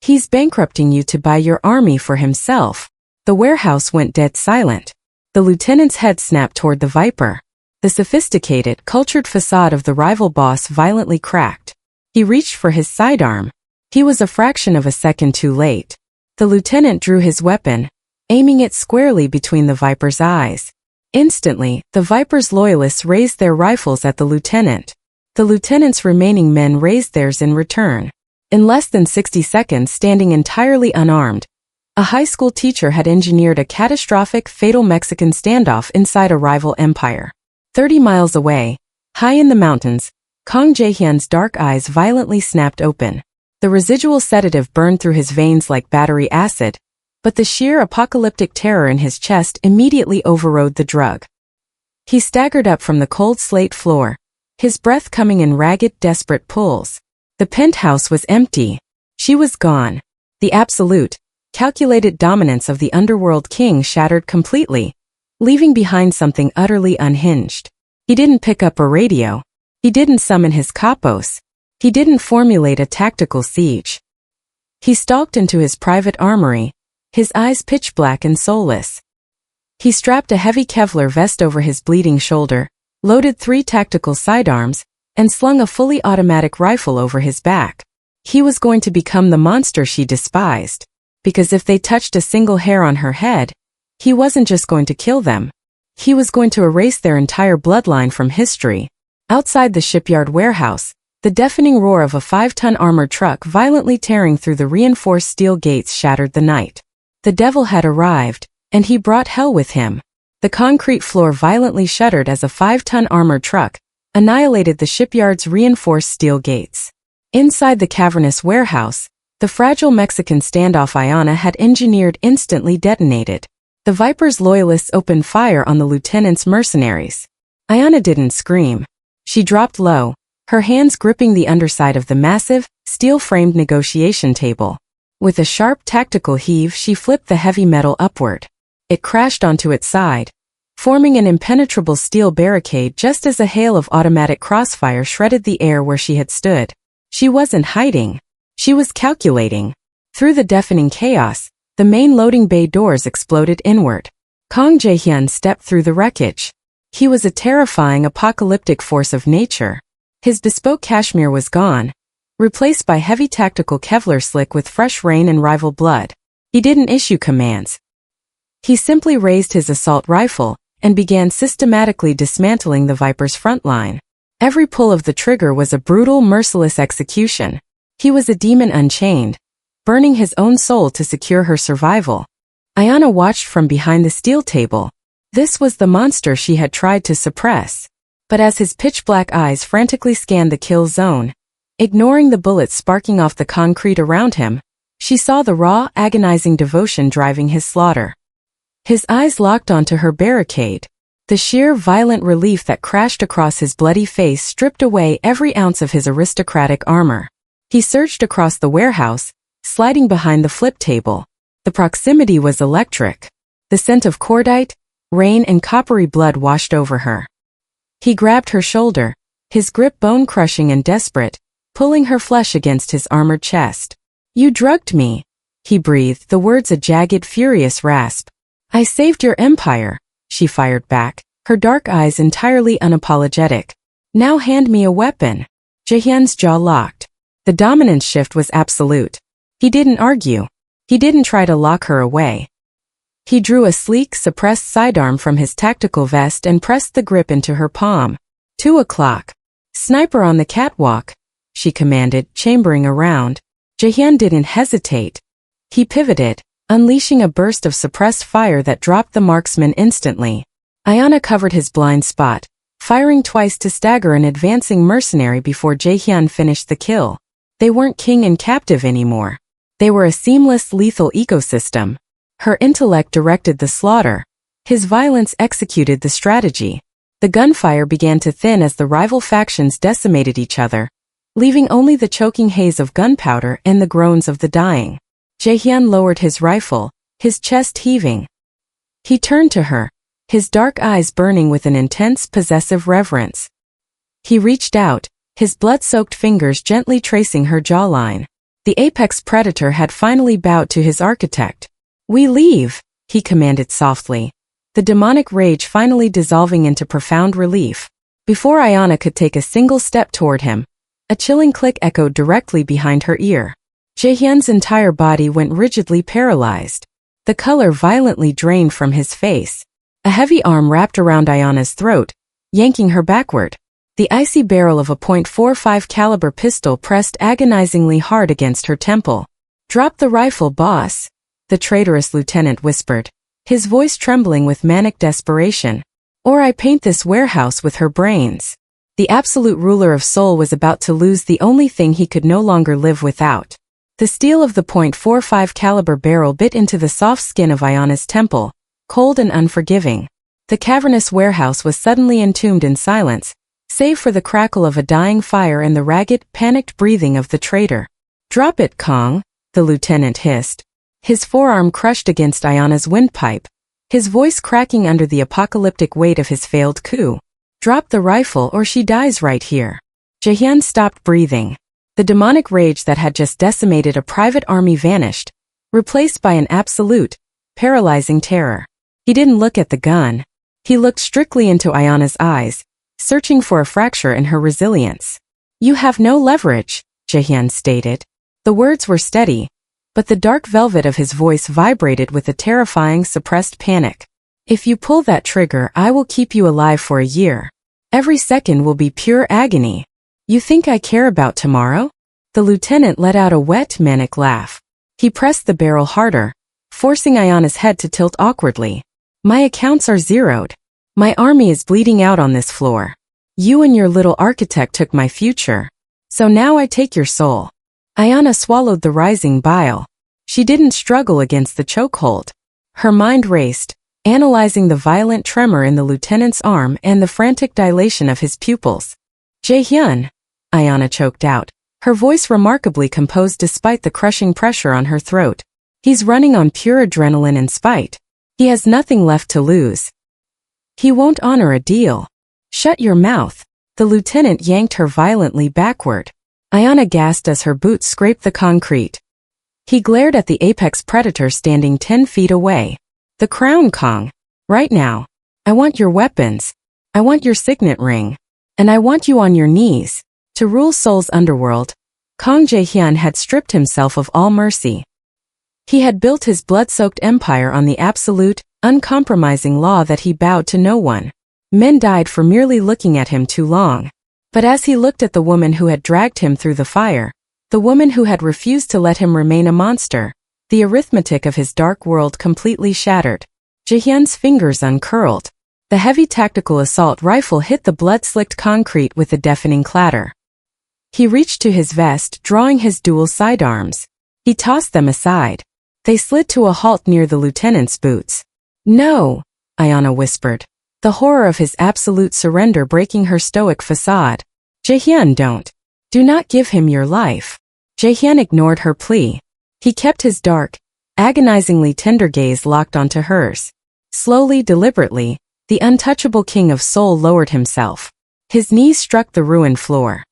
A: He's bankrupting you to buy your army for himself. The warehouse went dead silent. The lieutenant's head snapped toward the Viper. The sophisticated, cultured facade of the rival boss violently cracked. He reached for his sidearm. He was a fraction of a second too late. The lieutenant drew his weapon, aiming it squarely between the Viper's eyes. Instantly, the Viper's loyalists raised their rifles at the lieutenant. The lieutenant's remaining men raised theirs in return. In less than 60 seconds, standing entirely unarmed, a high school teacher had engineered a catastrophic, fatal Mexican standoff inside a rival empire. 30 miles away, high in the mountains, Kang Jae-Hyun's dark eyes violently snapped open. The residual sedative burned through his veins like battery acid, but the sheer apocalyptic terror in his chest immediately overrode the drug. He staggered up from the cold slate floor, his breath coming in ragged, desperate pulls. The penthouse was empty. She was gone. The absolute, calculated dominance of the Underworld king shattered completely, leaving behind something utterly unhinged. He didn't pick up a radio. He didn't summon his capos. He didn't formulate a tactical siege. He stalked into his private armory, his eyes pitch black and soulless. He strapped a heavy Kevlar vest over his bleeding shoulder, loaded 3 tactical sidearms, and slung a fully automatic rifle over his back. He was going to become the monster she despised, because if they touched a single hair on her head, he wasn't just going to kill them. He was going to erase their entire bloodline from history. Outside the shipyard warehouse, the deafening roar of a 5-ton armored truck violently tearing through the reinforced steel gates shattered the night. The devil had arrived, and he brought hell with him. The concrete floor violently shuddered as a 5-ton armored truck annihilated the shipyard's reinforced steel gates. Inside the cavernous warehouse, The fragile Mexican standoff Ayanna had engineered instantly detonated. The Viper's loyalists opened fire on the lieutenant's mercenaries. Ayanna didn't scream. She dropped low, her hands gripping the underside of the massive, steel-framed negotiation table. With a sharp tactical heave, she flipped the heavy metal upward. It crashed onto its side, forming an impenetrable steel barricade just as a hail of automatic crossfire shredded the air where she had stood. She wasn't hiding. She was calculating. Through the deafening chaos, the main loading bay doors exploded inward. Kang Jae-Hyun stepped through the wreckage. He was a terrifying apocalyptic force of nature. His bespoke cashmere was gone, replaced by heavy tactical Kevlar slick with fresh rain and rival blood. He didn't issue commands. He simply raised his assault rifle and began systematically dismantling the Viper's front line. Every pull of the trigger was a brutal, merciless execution. He was a demon unchained, burning his own soul to secure her survival. Ayanna watched from behind the steel table. This was the monster she had tried to suppress. But as his pitch-black eyes frantically scanned the kill zone, ignoring the bullets sparking off the concrete around him, she saw the raw, agonizing devotion driving his slaughter. His eyes locked onto her barricade. The sheer, violent relief that crashed across his bloody face stripped away every ounce of his aristocratic armor. He surged across the warehouse, sliding behind the flip table. The proximity was electric. The scent of cordite, rain and coppery blood washed over her. He grabbed her shoulder, his grip bone-crushing and desperate, pulling her flesh against his armored chest. "You drugged me," he breathed, the words a jagged, furious rasp. "I saved your empire," she fired back, her dark eyes entirely unapologetic. "Now hand me a weapon." Jae-Hyun's jaw locked. The dominance shift was absolute. He didn't argue. He didn't try to lock her away. He drew a sleek, suppressed sidearm from his tactical vest and pressed the grip into her palm. 2 o'clock. "Sniper on the catwalk," she commanded, chambering around. Jae-Hyun didn't hesitate. He pivoted, unleashing a burst of suppressed fire that dropped the marksman instantly. Ayanna covered his blind spot, firing twice to stagger an advancing mercenary before Jae-Hyun finished the kill. They weren't king and captive anymore. They were a seamless, lethal ecosystem. Her intellect directed the slaughter. His violence executed the strategy. The gunfire began to thin as the rival factions decimated each other, leaving only the choking haze of gunpowder and the groans of the dying. Jae-Hyun lowered his rifle, his chest heaving. He turned to her, his dark eyes burning with an intense, possessive reverence. He reached out, his blood-soaked fingers gently tracing her jawline. The apex predator had finally bowed to his architect. "We leave," he commanded softly, the demonic rage finally dissolving into profound relief. Before Ayanna could take a single step toward him, a chilling click echoed directly behind her ear. Jae-Hyun's entire body went rigidly paralyzed. The color violently drained from his face. A heavy arm wrapped around Ayanna's throat, yanking her backward. The icy barrel of a .45 caliber pistol pressed agonizingly hard against her temple. "Drop the rifle, boss," the traitorous lieutenant whispered, his voice trembling with manic desperation. "Or I paint this warehouse with her brains." The absolute ruler of Seoul was about to lose the only thing he could no longer live without. The steel of the .45 caliber barrel bit into the soft skin of Ayanna's temple, cold and unforgiving. The cavernous warehouse was suddenly entombed in silence, save for the crackle of a dying fire and the ragged, panicked breathing of the traitor. "Drop it, Kang," the lieutenant hissed, his forearm crushed against Ayanna's windpipe, his voice cracking under the apocalyptic weight of his failed coup. "Drop the rifle or she dies right here." Jae-Hyun stopped breathing. The demonic rage that had just decimated a private army vanished, replaced by an absolute, paralyzing terror. He didn't look at the gun. He looked strictly into Ayanna's eyes, searching for a fracture in her resilience. "You have no leverage," Jae-Hyun stated. The words were steady, but the dark velvet of his voice vibrated with a terrifying, suppressed panic. "If you pull that trigger, I will keep you alive for a year. Every second will be pure agony. You think I care about tomorrow?" The lieutenant let out a wet, manic laugh. He pressed the barrel harder, forcing Ayanna's head to tilt awkwardly. "My accounts are zeroed. My army is bleeding out on this floor. You and your little architect took my future. So now I take your soul." Ayanna swallowed the rising bile. She didn't struggle against the chokehold. Her mind raced, analyzing the violent tremor in the lieutenant's arm and the frantic dilation of his pupils. Jae-Hyun, Ayanna choked out, her voice remarkably composed despite the crushing pressure on her throat. He's running on pure adrenaline and spite. He has nothing left to lose. He won't honor a deal. Shut your mouth. The lieutenant yanked her violently backward. Ayanna gasped as her boots scraped the concrete. He glared at the apex predator standing 10 feet away. The crown, Kang. Right now. I want your weapons. I want your signet ring. And I want you on your knees. To rule Seoul's underworld, Kang Jae-Hyun had stripped himself of all mercy. He had built his blood-soaked empire on the absolute, uncompromising law that he bowed to no one. Men died for merely looking at him too long. But as he looked at the woman who had dragged him through the fire, the woman who had refused to let him remain a monster, the arithmetic of his dark world completely shattered. Jae-Hyun's fingers uncurled. The heavy tactical assault rifle hit the blood-slicked concrete with a deafening clatter. He reached to his vest, drawing his dual sidearms. He tossed them aside. They slid to a halt near the lieutenant's boots. No, Ayanna whispered, the horror of his absolute surrender breaking her stoic facade. Jae-Hyun, don't. Do not give him your life. Jae-Hyun ignored her plea. He kept his dark, agonizingly tender gaze locked onto hers. Slowly, deliberately, the untouchable king of Seoul lowered himself. His knees struck the ruined floor.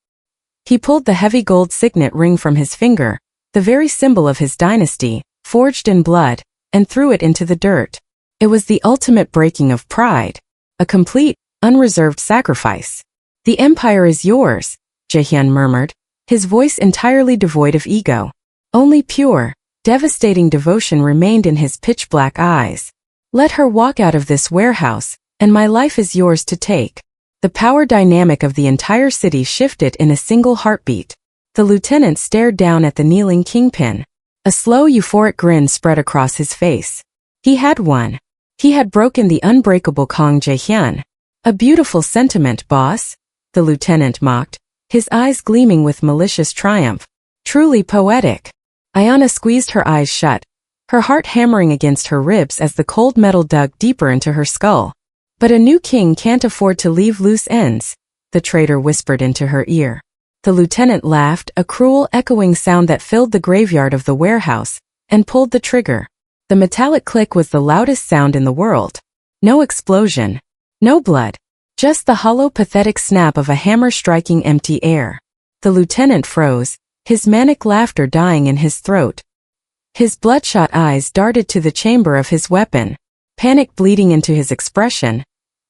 A: He pulled the heavy gold signet ring from his finger, the very symbol of his dynasty, forged in blood, and threw it into the dirt. It was the ultimate breaking of pride. A complete, unreserved sacrifice. The empire is yours, Jae-Hyun murmured, his voice entirely devoid of ego. Only pure, devastating devotion remained in his pitch-black eyes. Let her walk out of this warehouse, and my life is yours to take. The power dynamic of the entire city shifted in a single heartbeat. The lieutenant stared down at the kneeling kingpin. A slow euphoric grin spread across his face. He had won. He had broken the unbreakable Kang Jae-Hyun. A beautiful sentiment, boss, the lieutenant mocked, his eyes gleaming with malicious triumph. Truly poetic. Ayanna squeezed her eyes shut, her heart hammering against her ribs as the cold metal dug deeper into her skull. But a new king can't afford to leave loose ends, the traitor whispered into her ear. The lieutenant laughed, a cruel, echoing sound that filled the graveyard of the warehouse, and pulled the trigger. The metallic click was the loudest sound in the world. No explosion. No blood. Just the hollow, pathetic snap of a hammer striking empty air. The lieutenant froze, his manic laughter dying in his throat. His bloodshot eyes darted to the chamber of his weapon. Panic bleeding into his expression.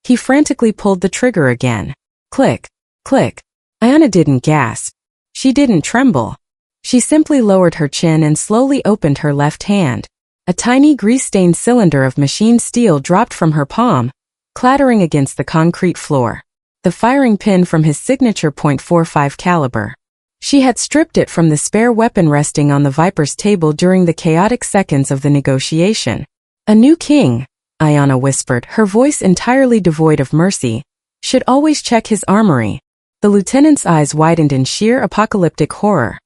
A: He frantically pulled the trigger again. Click. Click. Ayanna didn't gasp. She didn't tremble. She simply lowered her chin and slowly opened her left hand. A tiny grease-stained cylinder of machined steel dropped from her palm, clattering against the concrete floor. The firing pin from his signature .45 caliber. She had stripped it from the spare weapon resting on the Viper's table during the chaotic seconds of the negotiation. A new king, Ayanna whispered, her voice entirely devoid of mercy, should always check his armory. The lieutenant's eyes widened in sheer apocalyptic horror.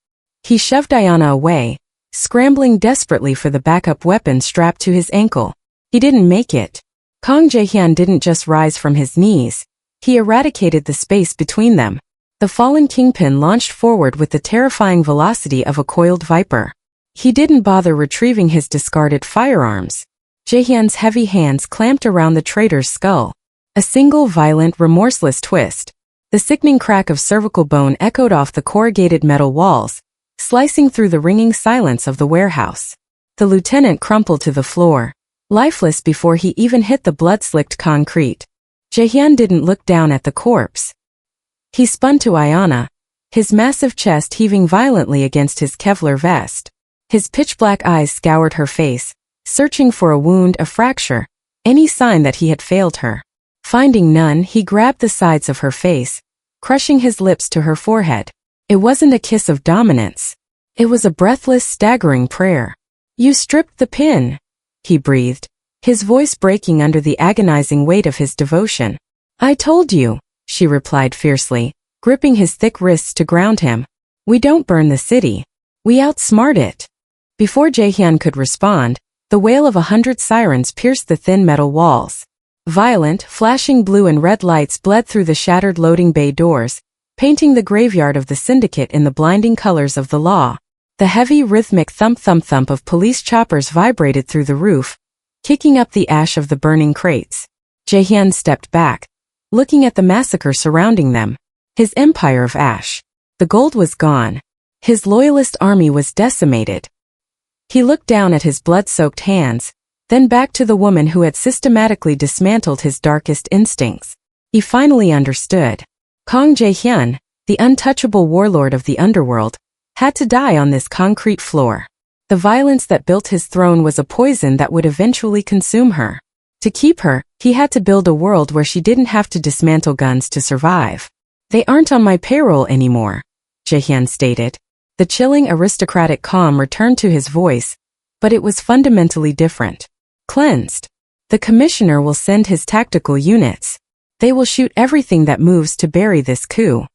A: He shoved Ayanna away, scrambling desperately for the backup weapon strapped to his ankle. He didn't make it. Kang Jae-Hyun didn't just rise from his knees, he eradicated the space between them. The fallen kingpin launched forward with the terrifying velocity of a coiled viper. He didn't bother retrieving his discarded firearms. Jae-Hyun's heavy hands clamped around the traitor's skull. A single violent, remorseless twist. The sickening crack of cervical bone echoed off the corrugated metal walls, slicing through the ringing silence of the warehouse. The lieutenant crumpled to the floor, lifeless before he even hit the blood-slicked concrete. Jae-Hyun didn't look down at the corpse. He spun to Ayanna, his massive chest heaving violently against his Kevlar vest. His pitch-black eyes scoured her face, searching for a wound, a fracture, any sign that he had failed her. Finding none, he grabbed the sides of her face, crushing his lips to her forehead. It wasn't a kiss of dominance. It was a breathless, staggering prayer. You stripped the pin, he breathed, his voice breaking under the agonizing weight of his devotion. I told you, she replied fiercely, gripping his thick wrists to ground him. We don't burn the city. We outsmart it. Before Jae-Hyun could respond, the wail of 100 sirens pierced the thin metal walls. Violent, flashing blue and red lights bled through the shattered loading bay doors, painting the graveyard of the syndicate in the blinding colors of the law. The heavy, rhythmic thump-thump-thump of police choppers vibrated through the roof, kicking up the ash of the burning crates. Jae-Hyun stepped back, looking at the massacre surrounding them. His empire of ash. The gold was gone. His loyalist army was decimated. He looked down at his blood-soaked hands, then back to the woman who had systematically dismantled his darkest instincts. He finally understood. Kang Jae-Hyun, the untouchable warlord of the underworld, had to die on this concrete floor. The violence that built his throne was a poison that would eventually consume her. To keep her, he had to build a world where she didn't have to dismantle guns to survive. They aren't on my payroll anymore, Jae-Hyun stated. The chilling aristocratic calm returned to his voice, but it was fundamentally different. Cleansed. The commissioner will send his tactical units. They will shoot everything that moves to bury this coup.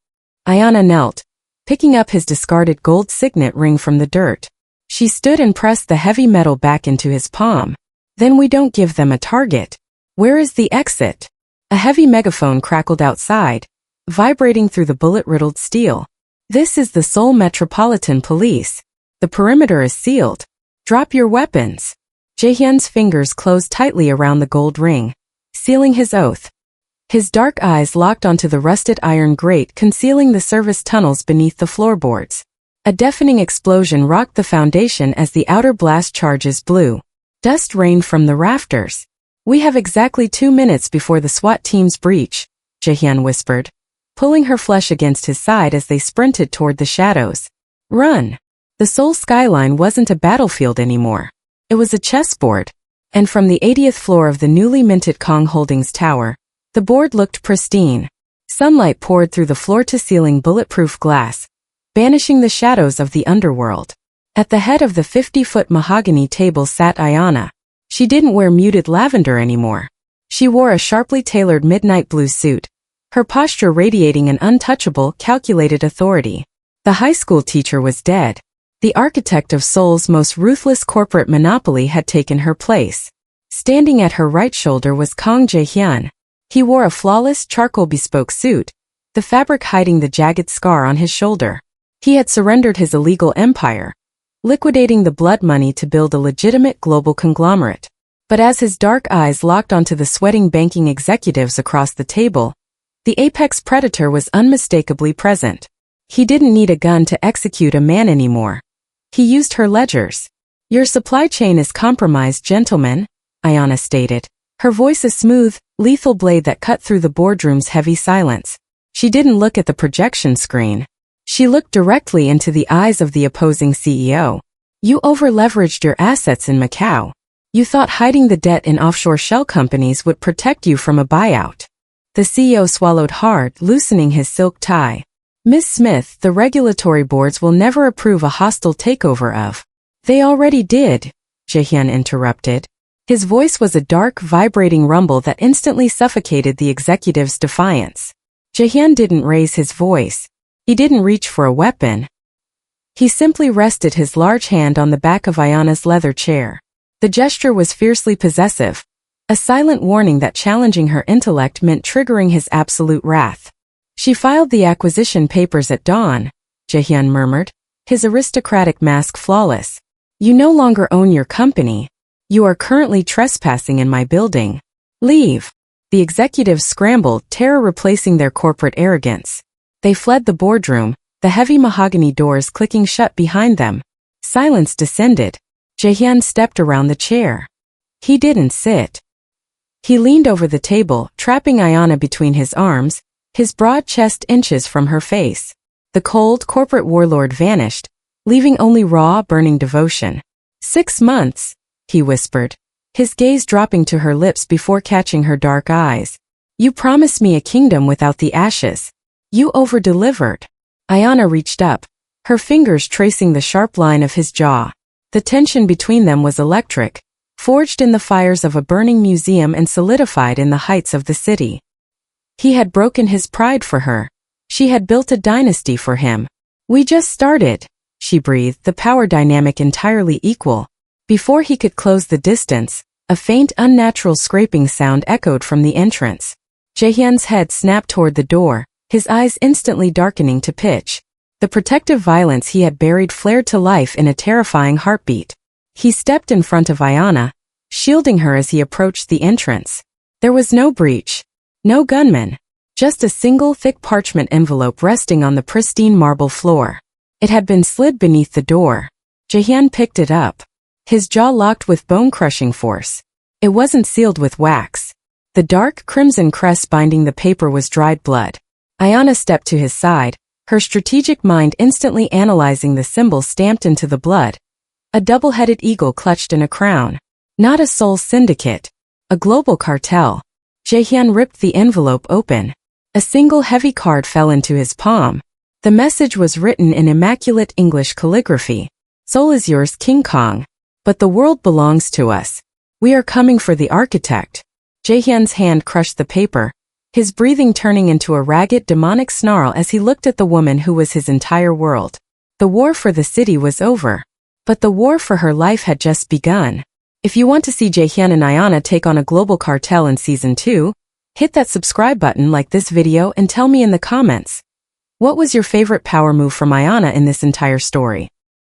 A: Ayanna knelt, picking up his discarded gold signet ring from the dirt. She stood and pressed the heavy metal back into his palm. Then we don't give them a target. Where is the exit? A heavy megaphone crackled outside, vibrating through the bullet-riddled steel. This is the Seoul Metropolitan Police. The perimeter is sealed. Drop your weapons. Jae-Hyun's fingers closed tightly around the gold ring, sealing his oath. His dark eyes locked onto the rusted iron grate concealing the service tunnels beneath the floorboards. A deafening explosion rocked the foundation as the outer blast charges blew. Dust rained from the rafters. We have exactly 2 minutes before the SWAT team's breach, Jae-Hyun whispered, pulling her flesh against his side as they sprinted toward the shadows. Run! The Seoul skyline wasn't a battlefield anymore. It was a chessboard. And from the 80th floor of the newly minted Kong Holdings Tower, the board looked pristine. Sunlight poured through the floor-to-ceiling bulletproof glass, banishing the shadows of the underworld. At the head of the 50-foot mahogany table sat Ayanna. She didn't wear muted lavender anymore. She wore a sharply tailored midnight blue suit, her posture radiating an untouchable, calculated authority. The high school teacher was dead. The architect of Seoul's most ruthless corporate monopoly had taken her place. Standing at her right shoulder was Kang Jae-Hyun. He wore a flawless charcoal bespoke suit, the fabric hiding the jagged scar on his shoulder. He had surrendered his illegal empire, liquidating the blood money to build a legitimate global conglomerate. But as his dark eyes locked onto the sweating banking executives across the table, the apex predator was unmistakably present. He didn't need a gun to execute a man anymore. He used her ledgers. Your supply chain is compromised, gentlemen, Ayanna stated, her voice a smooth, lethal blade that cut through the boardroom's heavy silence. She didn't look at the projection screen. She looked directly into the eyes of the opposing CEO. You over-leveraged your assets in Macau. You thought hiding the debt in offshore shell companies would protect you from a buyout. The CEO swallowed hard, loosening his silk tie. Miss Smith, the regulatory boards will never approve a hostile takeover of. They already did, Jae-Hyun interrupted. His voice was a dark, vibrating rumble that instantly suffocated the executive's defiance. Jae-Hyun didn't raise his voice. He didn't reach for a weapon. He simply rested his large hand on the back of Ayanna's leather chair. The gesture was fiercely possessive, a silent warning that challenging her intellect meant triggering his absolute wrath. She filed the acquisition papers at dawn, Jae-Hyun murmured, his aristocratic mask flawless. You no longer own your company. You are currently trespassing in my building. Leave. The executives scrambled, terror replacing their corporate arrogance. They fled the boardroom, the heavy mahogany doors clicking shut behind them. Silence descended. Jae-Hyun stepped around the chair. He didn't sit. He leaned over the table, trapping Ayanna between his arms, his broad chest inches from her face. The cold, corporate warlord vanished, leaving only raw, burning devotion. 6 months, he whispered, his gaze dropping to her lips before catching her dark eyes. You promised me a kingdom without the ashes. You over-delivered. Ayanna reached up, her fingers tracing the sharp line of his jaw. The tension between them was electric, forged in the fires of a burning museum and solidified in the heights of the city. He had broken his pride for her. She had built a dynasty for him. We just started, she breathed, the power dynamic entirely equal. Before he could close the distance, a faint, unnatural scraping sound echoed from the entrance. Jae-Hyun's head snapped toward the door, his eyes instantly darkening to pitch. The protective violence he had buried flared to life in a terrifying heartbeat. He stepped in front of Ayanna, shielding her as he approached the entrance. There was no breach, no gunman, just a single thick parchment envelope resting on the pristine marble floor. It had been slid beneath the door. Jae-Hyun picked it up. His jaw locked with bone-crushing force. It wasn't sealed with wax. The dark crimson crest binding the paper was dried blood. Ayanna stepped to his side, her strategic mind instantly analyzing the symbol stamped into the blood. A double-headed eagle clutched in a crown. Not a Seoul syndicate. A global cartel. Jae-Hyun ripped the envelope open. A single heavy card fell into his palm. The message was written in immaculate English calligraphy. Seoul is yours, King Kong. But the world belongs to us. We are coming for the architect. Jae-Hyun's hand crushed the paper, his breathing turning into a ragged, demonic snarl as he looked at the woman who was his entire world. The war for the city was over. But the war for her life had just begun. If you want to see Jae-Hyun and Ayanna take on a global cartel in Season 2, hit that subscribe button, like this video, and tell me in the comments. What was your favorite power move from Ayanna in this entire story?